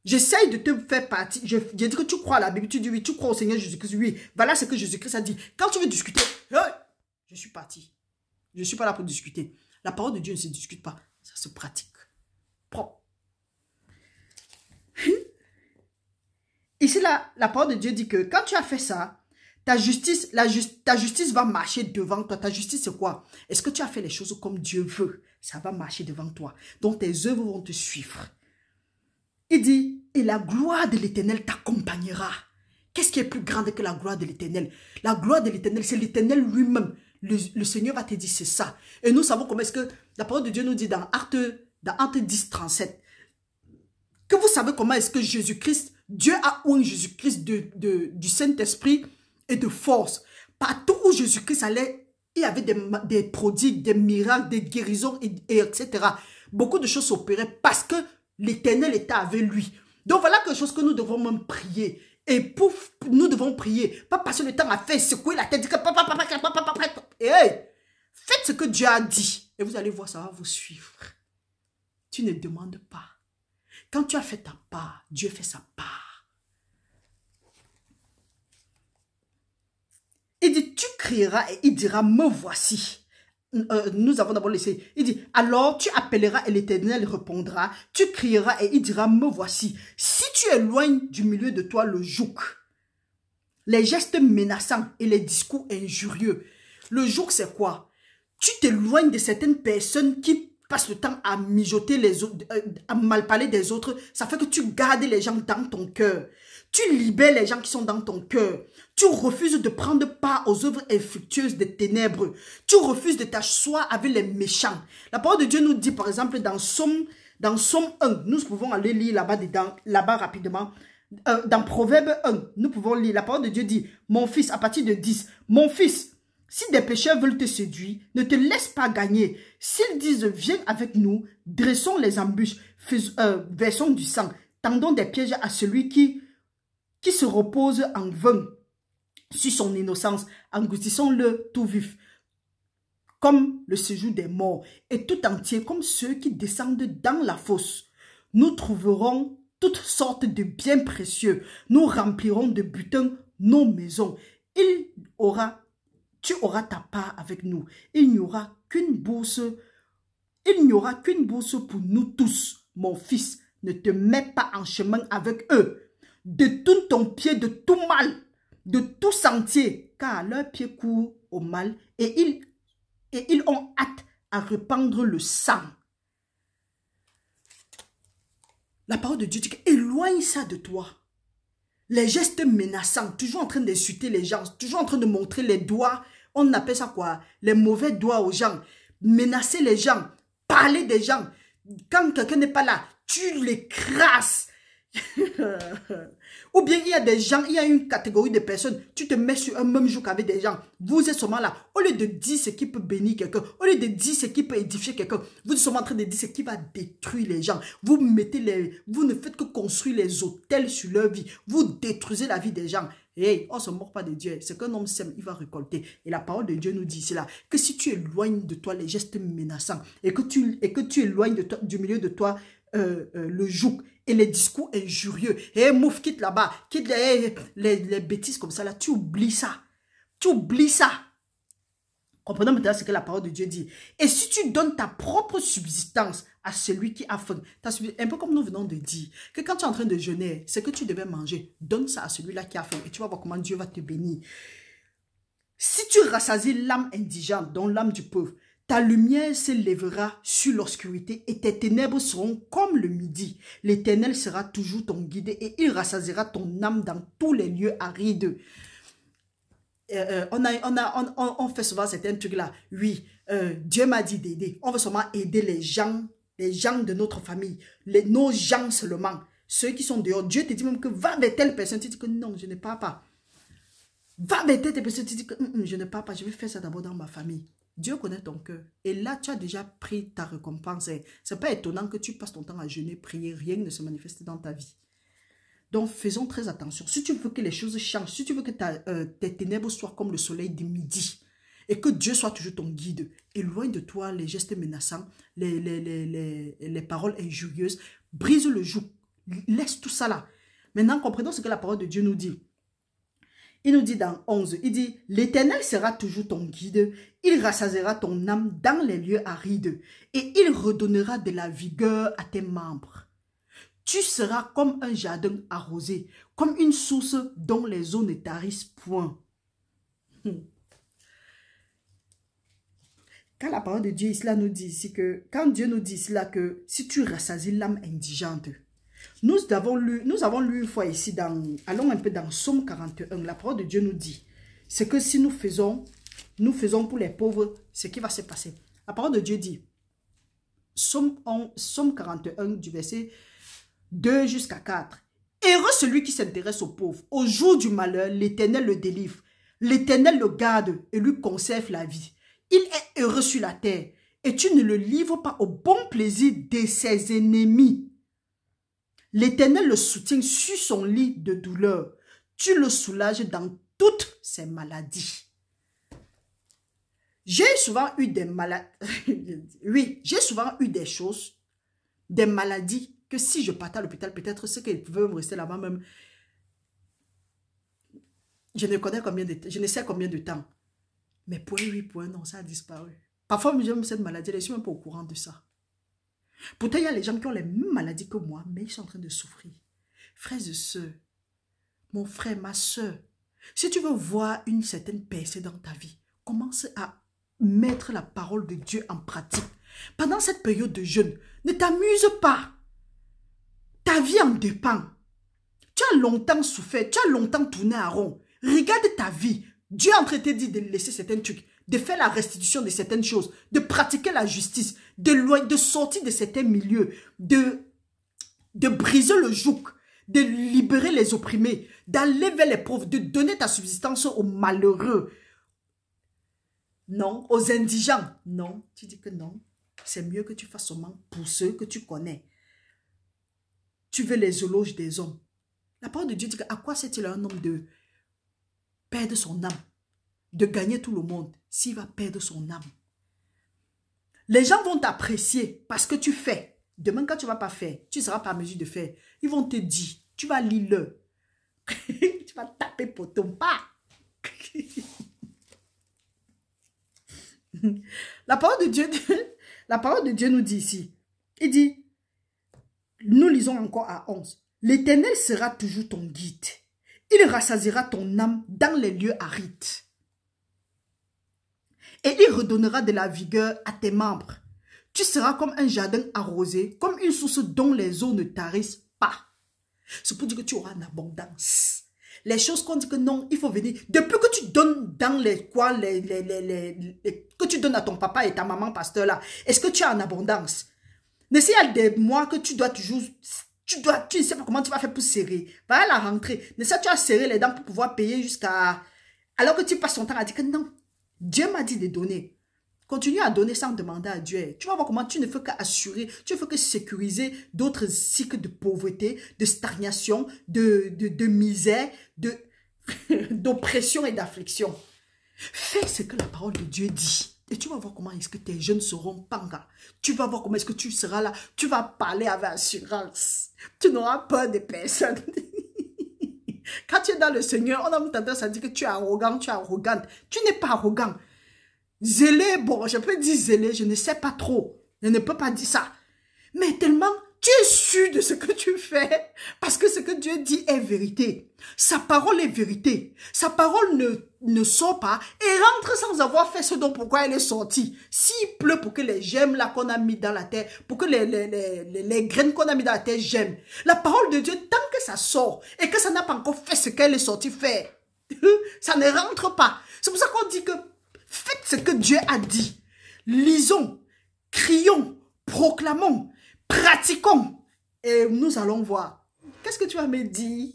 Speaker 1: J'essaye de te faire partie. Je dis que tu crois à la Bible, tu dis oui, tu crois au Seigneur Jésus-Christ, oui. Voilà ce que Jésus-Christ a dit. Quand tu veux discuter, je suis parti. Je ne suis pas là pour discuter. La parole de Dieu ne se discute pas, ça se pratique. Propre. Ici, là, la parole de Dieu dit que quand tu as fait ça, ta justice va marcher devant toi. Ta justice, c'est quoi? Est-ce que tu as fait les choses comme Dieu veut? Ça va marcher devant toi. Donc, tes œuvres vont te suivre. Il dit, et la gloire de l'Éternel t'accompagnera. Qu'est-ce qui est plus grand que la gloire de l'Éternel? La gloire de l'Éternel, c'est l'Éternel lui-même. Le Seigneur va te dire, c'est ça. Et nous savons comment est-ce que la parole de Dieu nous dit dans Actes 10, 37, que vous savez comment est-ce que Jésus-Christ, Dieu a oint Jésus-Christ du Saint-Esprit et de force. Partout où Jésus-Christ allait, il y avait des prodigues, des miracles, des guérisons, etc. Beaucoup de choses s'opéraient parce que l'Éternel était avec lui. Donc voilà quelque chose que nous devons même prier. Et nous devons prier. Pas passer le temps à faire secouer la tête. Et hey, faites ce que Dieu a dit. Et vous allez voir, ça va vous suivre. Tu ne demandes pas. Quand tu as fait ta part, Dieu fait sa part. Il dit, tu crieras et il dira, me voici. nous avons d'abord laissé. Il dit, alors tu appelleras et l'Éternel répondra. Tu crieras et il dira, me voici. Si tu éloignes du milieu de toi le joug, les gestes menaçants et les discours injurieux. Le joug, c'est quoi? Tu t'éloignes de certaines personnes qui passent le temps à mijoter les autres, à mal parler des autres. Ça fait que tu gardes les gens dans ton cœur. Tu libères les gens qui sont dans ton cœur. Tu refuses de prendre part aux œuvres infructueuses des ténèbres. Tu refuses de t'asseoir avec les méchants. La parole de Dieu nous dit, par exemple, dans Somme 1, nous pouvons aller lire là-bas rapidement. Dans Proverbe 1, nous pouvons lire, la parole de Dieu dit, mon fils, à partir de 10, mon fils, si des pécheurs veulent te séduire, ne te laisse pas gagner. S'ils disent, viens avec nous, dressons les embûches, versons du sang, tendons des pièges à celui qui se repose en vain sur son innocence, engloutissons-le tout vif, comme le séjour des morts, et tout entier comme ceux qui descendent dans la fosse. Nous trouverons toutes sortes de biens précieux, nous remplirons de butin nos maisons. Tu auras ta part avec nous. Il n'y aura qu'une bourse pour nous tous. Mon fils, ne te mets pas en chemin avec eux. Détourne ton pied de tout mal, de tout sentier, car leurs pieds courent au mal et ils ont hâte à répandre le sang. La parole de Dieu dit éloigne ça de toi. Les gestes menaçants, toujours en train d'insulter les gens, toujours en train de montrer les doigts, on appelle ça quoi? Les mauvais doigts aux gens, menacer les gens, parler des gens. Quand quelqu'un n'est pas là, tu l'écrases. Ou bien il y a des gens, il y a une catégorie de personnes, tu te mets sur un même jour qu'avec des gens, vous êtes seulement là, au lieu de dire ce qui peut bénir quelqu'un, au lieu de dire ce qui peut édifier quelqu'un, vous êtes seulement en train de dire ce qui va détruire les gens. Vous ne faites que construire les hôtels sur leur vie, vous détruisez la vie des gens. Hey, on ne se moque pas de Dieu, c'est qu'un homme sème, il va récolter. Et la parole de Dieu nous dit cela, que si tu éloignes de toi les gestes menaçants et que tu éloignes de toi, du milieu de toi le joug et les discours injurieux, et mouf, quitte là-bas, quitte les bêtises comme ça, là, tu oublies ça. Tu oublies ça. Comprenons maintenant ce que la parole de Dieu dit. Et si tu donnes ta propre subsistance à celui qui a faim, un peu comme nous venons de dire, que quand tu es en train de jeûner, c'est que tu devais manger, donne ça à celui-là qui a faim et tu vas voir comment Dieu va te bénir. Si tu rassasies l'âme indigente, dont l'âme du pauvre, ta lumière s'élèvera sur l'obscurité et tes ténèbres seront comme le midi. L'Éternel sera toujours ton guide et il rassasiera ton âme dans tous les lieux arides. On fait souvent certains trucs là. Oui, Dieu m'a dit d'aider. On veut seulement aider les gens de notre famille, nos gens seulement. Ceux qui sont dehors. Dieu te dit même que va vers telle personne. Tu dis que non, je ne pars pas. Va vers telle personne. Tu dis que je ne pars pas. Je vais faire ça d'abord dans ma famille. Dieu connaît ton cœur. Et là, tu as déjà pris ta récompense. Ce n'est pas étonnant que tu passes ton temps à jeûner, prier. Rien ne se manifeste dans ta vie. Donc, faisons très attention. Si tu veux que les choses changent, si tu veux que tes ténèbres soient comme le soleil du midi, et que Dieu soit toujours ton guide, éloigne de toi les gestes menaçants, les paroles injurieuses, brise le joug, laisse tout ça là. Maintenant, comprenons ce que la parole de Dieu nous dit. Il nous dit dans 11, il dit, l'Éternel sera toujours ton guide, il rassasiera ton âme dans les lieux arides, et il redonnera de la vigueur à tes membres. Tu seras comme un jardin arrosé, comme une source dont les eaux ne tarissent point. Quand la parole de Dieu ici nous dit ici que, quand Dieu nous dit cela que si tu rassasies l'âme indigente, nous avons lu une fois ici allons un peu dans Somme 41, la parole de Dieu nous dit, c'est que si nous faisons pour les pauvres, ce qui va se passer. La parole de Dieu dit, Somme 41 du verset 2 jusqu'à 4. Heureux celui qui s'intéresse aux pauvres. Au jour du malheur, l'Éternel le délivre. L'Éternel le garde et lui conserve la vie. Il est heureux sur la terre et tu ne le livres pas au bon plaisir de ses ennemis. L'Éternel le soutient sur son lit de douleur. Tu le soulages dans toutes ses maladies. J'ai souvent eu des maladies. Oui, j'ai souvent eu des choses, des maladies que si je partais à l'hôpital, peut-être ceux qui pouvaient me rester là-bas même, je ne sais combien de temps. Mais point oui, point non, ça a disparu. Parfois, j'ai même cette maladie, je ne suis même pas au courant de ça. Pourtant, il y a les gens qui ont les mêmes maladies que moi, mais ils sont en train de souffrir. Frères et sœurs, mon frère, ma soeur, si tu veux voir une certaine percée dans ta vie, commence à mettre la parole de Dieu en pratique. Pendant cette période de jeûne, ne t'amuse pas. Ta vie en dépend. Tu as longtemps souffert, tu as longtemps tourné à rond. Regarde ta vie. Dieu est en train de te dire de laisser certains trucs, de faire la restitution de certaines choses, de pratiquer la justice, de sortir de certains milieux, de briser le joug, de libérer les opprimés, d'aller vers les pauvres, de donner ta subsistance aux malheureux. Non, aux indigents. Non, tu dis que non. C'est mieux que tu fasses seulement pour ceux que tu connais. Tu veux les éloges des hommes. La parole de Dieu dit à quoi sert-il un homme de perdre son âme, de gagner tout le monde, s'il va perdre son âme? Les gens vont t'apprécier parce que tu fais. Demain, quand tu ne vas pas faire, tu ne seras pas en mesure de faire. Ils vont te dire, tu vas lire le. Tu vas taper pour ton pas. La parole de Dieu nous dit ici, il dit, nous lisons encore à 11, l'Éternel sera toujours ton guide. Il rassasiera ton âme dans les lieux arides. Et il redonnera de la vigueur à tes membres. Tu seras comme un jardin arrosé, comme une source dont les eaux ne tarissent pas. C'est pour dire que tu auras une abondance. Les choses qu'on dit que non, il faut venir. Depuis que tu donnes dans les quoi, que tu donnes à ton papa et ta maman pasteur là, est-ce que tu as en abondance? Mais s'il y a des mois que tu dois toujours, tu ne sais pas comment tu vas faire pour serrer. Va à la rentrée. Mais ça, tu as serré les dents pour pouvoir payer jusqu'à... Alors que tu passes ton temps à dire que non, Dieu m'a dit de donner. Continue à donner sans demander à Dieu. Tu vas voir comment tu ne fais qu'assurer, tu ne fais que sécuriser d'autres cycles de pauvreté, de stagnation, de misère, d'oppression et d'affliction. Fais ce que la parole de Dieu dit. Et tu vas voir comment est-ce que tes jeunes seront panga. Tu vas voir comment est-ce que tu seras là. Tu vas parler avec assurance. Tu n'auras peur de personne. Quand tu es dans le Seigneur, on a tendance à dire que tu es arrogant, tu es arrogante. Tu n'es pas arrogant. Zélé, bon, je peux dire zélé, je ne sais pas trop. Je ne peux pas dire ça. Mais tellement, tu es sûr de ce que tu fais. Parce que ce que Dieu dit est vérité. Sa parole est vérité. Sa parole ne sort pas et rentre sans avoir fait ce dont pourquoi elle est sortie. S'il pleut pour que les gemmes là qu'on a mis dans la terre, pour que les graines qu'on a mis dans la terre gemment, la parole de Dieu, tant que ça sort et que ça n'a pas encore fait ce qu'elle est sortie faire, ça ne rentre pas. C'est pour ça qu'on dit que faites ce que Dieu a dit. Lisons, crions, proclamons, pratiquons. Et nous allons voir. Qu'est-ce que tu vas me dire?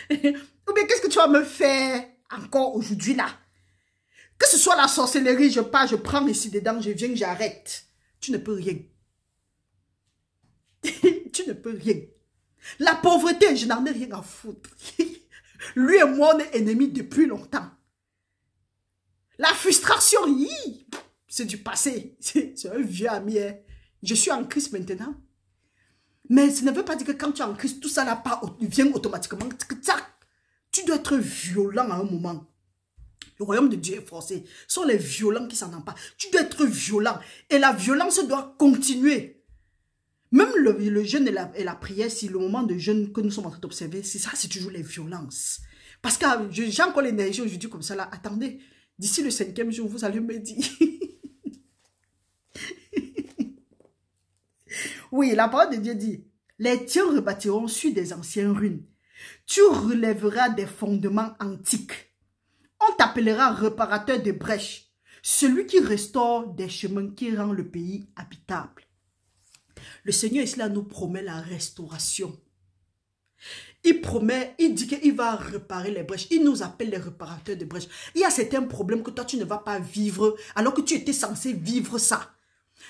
Speaker 1: Ou bien qu'est-ce que tu vas me faire encore aujourd'hui là? Que ce soit la sorcellerie, je pars, je prends ici dedans, je viens, j'arrête. Tu ne peux rien. Tu ne peux rien. La pauvreté, je n'en ai rien à foutre. Lui et moi, on est ennemis depuis longtemps. La frustration, c'est du passé. C'est un vieux ami. Hein. Je suis en Christ maintenant. Mais ça ne veut pas dire que quand tu es en Christ, tout ça là vient automatiquement. Tu dois être violent à un moment. Le royaume de Dieu est forcé. Ce sont les violents qui s'en emparent. Tu dois être violent. Et la violence doit continuer. Même le jeûne et la prière, si le moment de jeûne que nous sommes en train d'observer, c'est ça, c'est toujours les violences. Parce que j'ai encore l'énergie aujourd'hui comme ça là. Attendez. D'ici le 5e jour, vous allez me dire. Oui, la parole de Dieu dit, les tiens rebâtiront sur des anciennes ruines. Tu relèveras des fondements antiques. On t'appellera réparateur de brèches, celui qui restaure des chemins qui rend le pays habitable. Le Seigneur ici là nous promet la restauration. Il promet, il dit qu'il va réparer les brèches. Il nous appelle les réparateurs de brèches. Il y a certains problèmes que toi, tu ne vas pas vivre alors que tu étais censé vivre ça.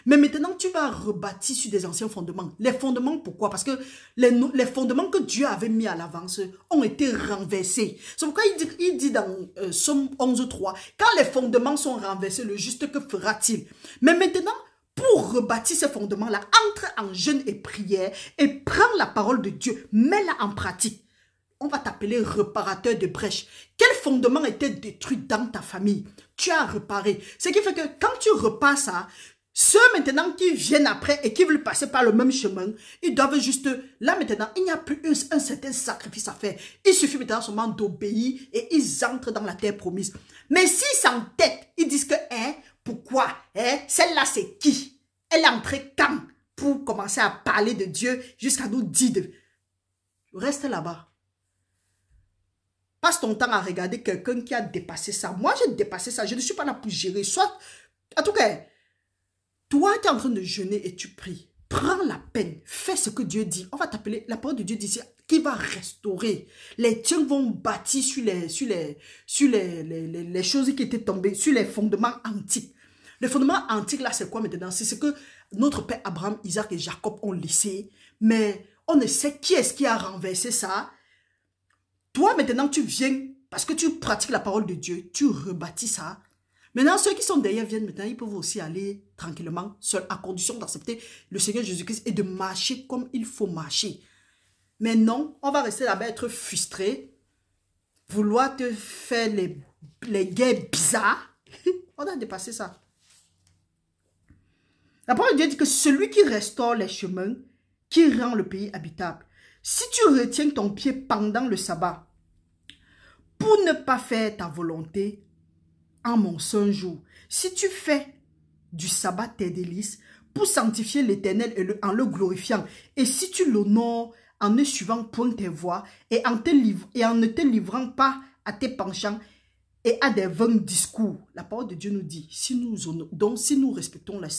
Speaker 1: Mais maintenant, tu vas rebâtir sur des anciens fondements. Les fondements, pourquoi? Parce que les fondements que Dieu avait mis à l'avance ont été renversés. C'est pourquoi il dit dans Somme 11.3, quand les fondements sont renversés, le juste que fera-t-il? Mais maintenant, pour rebâtir ces fondements-là, entre en jeûne et prière et prends la parole de Dieu, mets-la en pratique. on va t'appeler réparateur de brèches. Quel fondement était détruit dans ta famille? Tu as réparé. Ce qui fait que quand tu repars ça, ceux maintenant qui viennent après et qui veulent passer par le même chemin, ils doivent juste... Là maintenant, il n'y a plus un certain sacrifice à faire. Il suffit maintenant seulement d'obéir et ils entrent dans la terre promise. Mais s'ils s'entêtent, ils disent que, hein, pourquoi? Hein, celle-là c'est qui? Elle est entrée quand? Pour commencer à parler de Dieu jusqu'à nous dire de... Reste là-bas. Passe ton temps à regarder quelqu'un qui a dépassé ça. Moi, j'ai dépassé ça. Je ne suis pas là pour gérer. Soit, en tout cas, toi, tu es en train de jeûner et tu pries. Prends la peine. Fais ce que Dieu dit. On va t'appeler, la parole de Dieu dit qui va restaurer. Les tiens vont bâtir sur les choses qui étaient tombées, sur les fondements antiques. Les fondements antiques, là, c'est quoi maintenant? C'est ce que notre père Abraham, Isaac et Jacob ont laissé. Mais on ne sait qui est-ce qui a renversé ça. Toi, maintenant, tu viens, parce que tu pratiques la parole de Dieu, tu rebâtis ça. Maintenant, ceux qui sont derrière viennent maintenant, ils peuvent aussi aller tranquillement, seuls, à condition d'accepter le Seigneur Jésus-Christ et de marcher comme il faut marcher. Mais non, on va rester là-bas, être frustré, vouloir te faire les guerres bizarres. On a dépassé ça. La parole de Dieu dit que celui qui restaure les chemins, qui rend le pays habitable. Si tu retiens ton pied pendant le sabbat, pour ne pas faire ta volonté en mon saint jour, si tu fais du sabbat tes délices, pour sanctifier l'Éternel en le glorifiant, et si tu l'honores en ne suivant point tes voies, et en ne te livrant pas à tes penchants, et à des vains discours. La parole de Dieu nous dit, si nous respectons le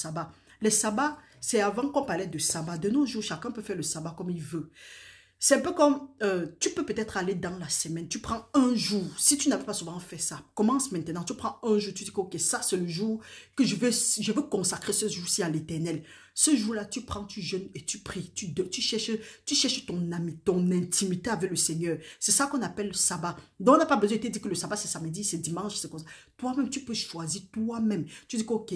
Speaker 1: sabbat, c'est avant qu'on parlait de sabbat. De nos jours, chacun peut faire le sabbat comme il veut. C'est un peu comme, tu peux peut-être aller dans la semaine, tu prends un jour. Si tu n'avais pas souvent fait ça, commence maintenant. Tu prends un jour, tu dis que ok, ça c'est le jour que je veux consacrer ce jour-ci à l'Éternel. Ce jour-là, tu prends, tu jeûnes et tu pries. Tu cherches ton ami, ton intimité avec le Seigneur. C'est ça qu'on appelle le sabbat. Donc on n'a pas besoin de te dire que le sabbat c'est samedi, c'est dimanche, c'est comme ça. Toi-même, tu peux choisir toi-même. Tu dis que ok,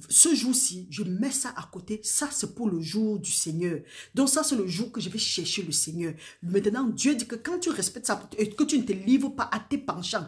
Speaker 1: ce jour-ci, je mets ça à côté. Ça, c'est pour le jour du Seigneur. Donc, ça, c'est le jour que je vais chercher le Seigneur. Maintenant, Dieu dit que quand tu respectes ça et que tu ne te livres pas à tes penchants,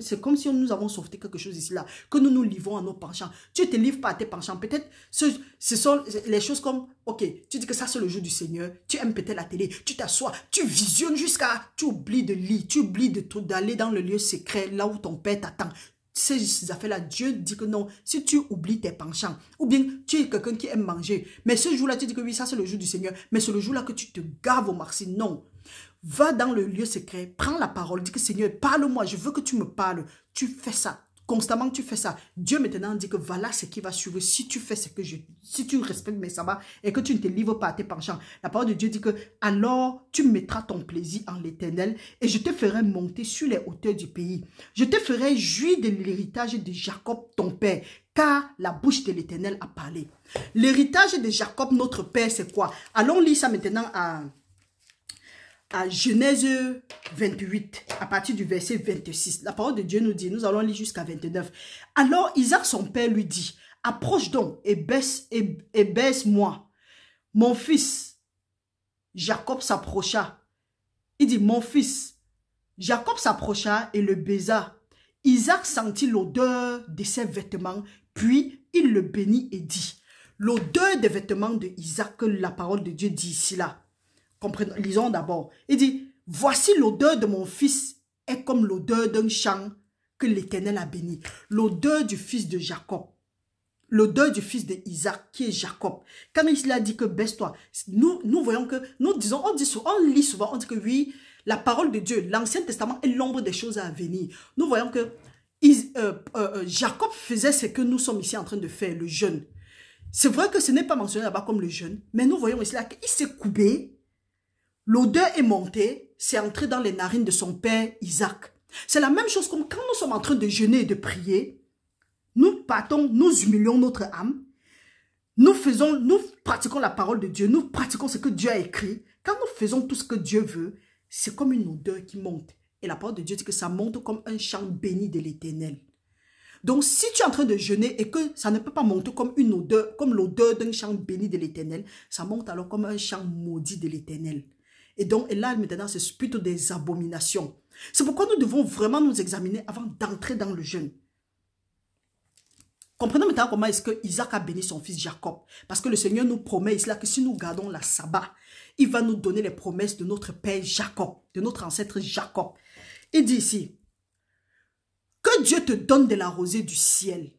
Speaker 1: c'est comme si nous avons sauvé quelque chose ici, là, que nous nous livrons à nos penchants. Tu ne te livres pas à tes penchants. Peut-être, ce sont les choses comme, ok, tu dis que ça, c'est le jour du Seigneur. Tu aimes peut-être la télé. Tu t'assois, tu visionnes jusqu'à, tu oublies de lire, tu oublies d'aller dans le lieu secret, là où ton Père t'attend. Ces affaires-là, Dieu dit que non, si tu oublies tes penchants, ou bien tu es quelqu'un qui aime manger, mais ce jour-là, tu dis que oui, ça c'est le jour du Seigneur, mais c'est le jour-là que tu te gaves au marché. Non, va dans le lieu secret, prends la parole, dis que Seigneur, parle-moi, je veux que tu me parles. Tu fais ça. Constamment, tu fais ça. Dieu maintenant dit que voilà ce qui va suivre si tu fais si tu respectes mes sabbats et que tu ne te livres pas à tes penchants. La parole de Dieu dit que alors tu mettras ton plaisir en l'Éternel et je te ferai monter sur les hauteurs du pays. Je te ferai jouir de l'héritage de Jacob ton père, car la bouche de l'Éternel a parlé. L'héritage de Jacob notre père, c'est quoi? Allons lire ça maintenant à Genèse 28, à partir du verset 26. La parole de Dieu nous dit, nous allons lire jusqu'à 29. Alors Isaac, son père, lui dit, approche donc et baise-moi. Mon fils, Jacob s'approcha. Il dit, mon fils, Jacob s'approcha et le baisa. Isaac sentit l'odeur de ses vêtements, puis il le bénit et dit, l'odeur des vêtements de Isaac, que la parole de Dieu dit ici là. Lisons d'abord. Il dit, voici l'odeur de mon fils est comme l'odeur d'un champ que l'Éternel a béni. L'odeur du fils de Jacob. L'odeur du fils de Isaac qui est Jacob. Quand il a dit que baisse-toi, nous voyons que, on lit souvent, on dit que oui, la parole de Dieu, l'Ancien Testament est l'ombre des choses à venir. Nous voyons que Jacob faisait ce que nous sommes ici en train de faire, le jeûne. C'est vrai que ce n'est pas mentionné là-bas comme le jeûne, mais nous voyons ici là qu'il s'est coupé. L'odeur est montée, c'est entré dans les narines de son père Isaac. C'est la même chose comme quand nous sommes en train de jeûner et de prier. Nous partons, nous humilions notre âme. Nous pratiquons la parole de Dieu. Nous pratiquons ce que Dieu a écrit. Quand nous faisons tout ce que Dieu veut, c'est comme une odeur qui monte. Et la parole de Dieu dit que ça monte comme un champ béni de l'Éternel. Donc, si tu es en train de jeûner et que ça ne peut pas monter comme une odeur, comme l'odeur d'un champ béni de l'Éternel, ça monte alors comme un champ maudit de l'Éternel. Et donc, et là, maintenant, c'est plutôt des abominations. C'est pourquoi nous devons vraiment nous examiner avant d'entrer dans le jeûne. Comprenez maintenant comment est-ce que Isaac a béni son fils Jacob. Parce que le Seigneur nous promet ici là que si nous gardons la sabbat, il va nous donner les promesses de notre père Jacob, de notre ancêtre Jacob. Il dit ici, que Dieu te donne de la rosée du ciel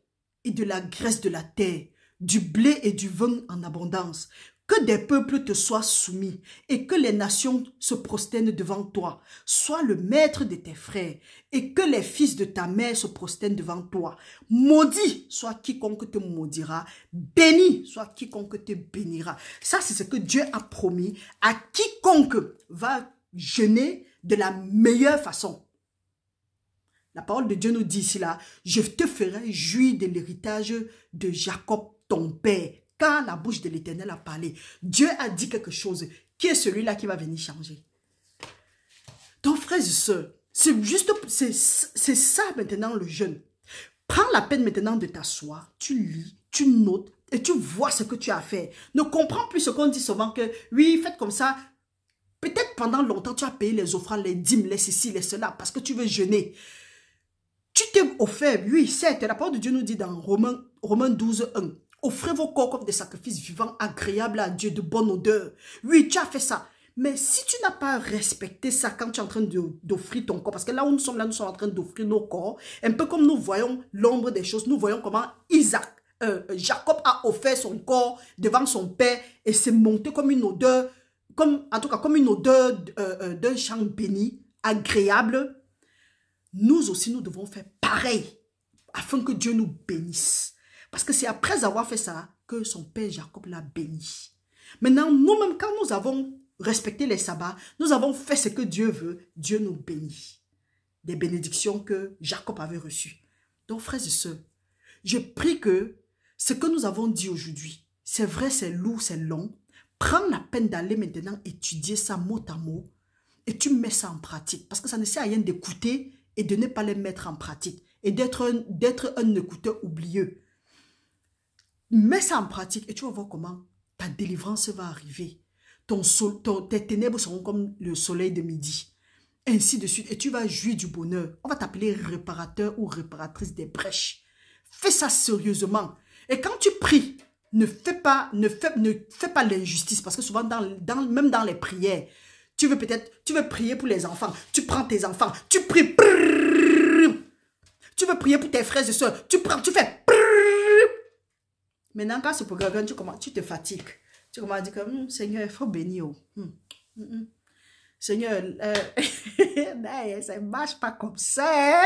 Speaker 1: et de la graisse de la terre, du blé et du vin en abondance, que des peuples te soient soumis et que les nations se prosternent devant toi. Sois le maître de tes frères et que les fils de ta mère se prosternent devant toi. Maudit soit quiconque te maudira, béni soit quiconque te bénira. Ça, c'est ce que Dieu a promis à quiconque va jeûner de la meilleure façon. La parole de Dieu nous dit ici là, je te ferai jouir de l'héritage de Jacob, ton père. Quand la bouche de l'Éternel a parlé, Dieu a dit quelque chose. Qui est celui-là qui va venir changer? Donc, frères et sœurs, c'est ça maintenant le jeûne. Prends la peine maintenant de t'asseoir, tu lis, tu notes et tu vois ce que tu as fait. Ne comprends plus ce qu'on dit souvent que, oui, faites comme ça. Peut-être pendant longtemps, tu as payé les offrandes, les dîmes, les ceci, les cela, parce que tu veux jeûner. Tu t'es offert, oui, certes, la parole de Dieu nous dit dans Romains 12, 1. Offrez vos corps comme des sacrifices vivants, agréables à Dieu, de bonne odeur. Oui, tu as fait ça. Mais si tu n'as pas respecté ça quand tu es en train d'offrir ton corps, parce que là où nous sommes en train d'offrir nos corps, un peu comme nous voyons l'ombre des choses, nous voyons comment Jacob a offert son corps devant son père et s'est monté comme une odeur, en tout cas comme une odeur d'un champ béni, agréable. Nous aussi, nous devons faire pareil afin que Dieu nous bénisse. Parce que c'est après avoir fait ça que son père Jacob l'a béni. Maintenant, nous-mêmes, quand nous avons respecté les sabbats, nous avons fait ce que Dieu veut, Dieu nous bénit. Des bénédictions que Jacob avait reçues. Donc, frères et sœurs, je prie que ce que nous avons dit aujourd'hui, c'est vrai, c'est lourd, c'est long. Prends la peine d'aller maintenant étudier ça mot à mot et tu mets ça en pratique. Parce que ça ne sert à rien d'écouter et de ne pas les mettre en pratique et d'être un écouteur oublieux. Mets ça en pratique et tu vas voir comment ta délivrance va arriver. Tes ténèbres seront comme le soleil de midi. Ainsi de suite. Et tu vas jouir du bonheur. On va t'appeler réparateur ou réparatrice des brèches. Fais ça sérieusement. Et quand tu pries, ne fais pas l'injustice. Parce que souvent, même dans les prières, tu veux prier pour les enfants. Tu prends tes enfants. Tu pries. Tu veux prier pour tes frères et soeurs. Tu fais. Maintenant, quand c'est pour quelqu'un, tu te fatigues. Tu commences à dire que Seigneur, il faut bénir. Seigneur, ça ne marche pas comme ça.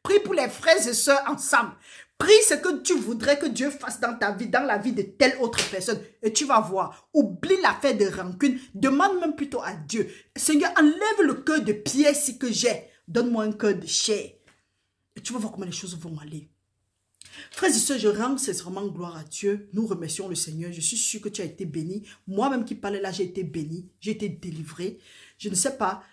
Speaker 1: Prie pour les frères et sœurs ensemble. Prie ce que tu voudrais que Dieu fasse dans ta vie, dans la vie de telle autre personne. Et tu vas voir. Oublie l'affaire de rancune. Demande même plutôt à Dieu. Seigneur, enlève le cœur de pierre si que j'ai. Donne-moi un cœur de chair. Et tu vas voir comment les choses vont aller. Frères et sœurs, je rends sincèrement gloire à Dieu. Nous remercions le Seigneur. Je suis sûr que tu as été béni. Moi-même qui parlais là, j'ai été béni. J'ai été délivré. Je ne sais pas.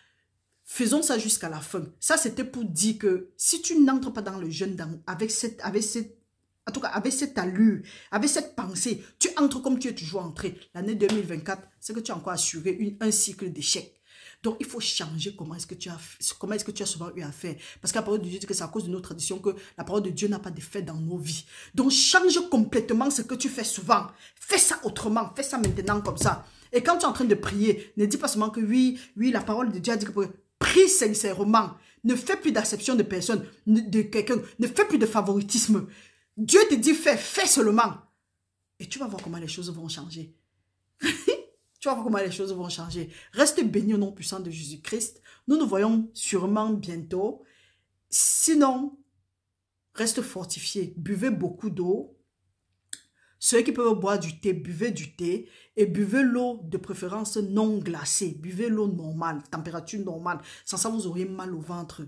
Speaker 1: Faisons ça jusqu'à la fin. Ça, c'était pour dire que si tu n'entres pas dans le jeûne avec cette allure, avec cette pensée, tu entres comme tu es toujours entré. L'année 2024, c'est que tu as encore assuré un cycle d'échec. Donc, il faut changer comment est-ce que tu as souvent eu à faire. Parce que la parole de Dieu dit que c'est à cause de nos traditions que la parole de Dieu n'a pas d'effet dans nos vies. Donc, change complètement ce que tu fais souvent. Fais ça autrement. Fais ça maintenant comme ça. Et quand tu es en train de prier, ne dis pas seulement que oui, la parole de Dieu a dit que prie sincèrement. Ne fais plus d'acception de personne, de quelqu'un. Ne fais plus de favoritisme. Dieu te dit fais seulement. Et tu vas voir comment les choses vont changer. Tu vas voir comment les choses vont changer. Reste béni au nom puissant de Jésus-Christ. Nous nous voyons sûrement bientôt. Sinon, reste fortifié. Buvez beaucoup d'eau. Ceux qui peuvent boire du thé, buvez du thé. Et buvez l'eau de préférence non glacée. Buvez l'eau normale, température normale. Sans ça, vous aurez mal au ventre.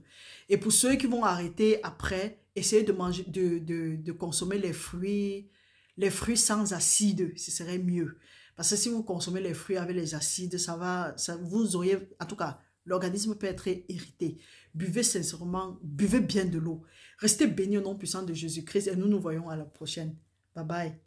Speaker 1: Et pour ceux qui vont arrêter après, essayez de manger, de consommer les fruits sans acide. Ce serait mieux. Parce que si vous consommez les fruits avec les acides, vous auriez, en tout cas, l'organisme peut être irrité. Buvez sincèrement, buvez bien de l'eau. Restez bénis au nom puissant de Jésus-Christ et nous nous voyons à la prochaine. Bye bye.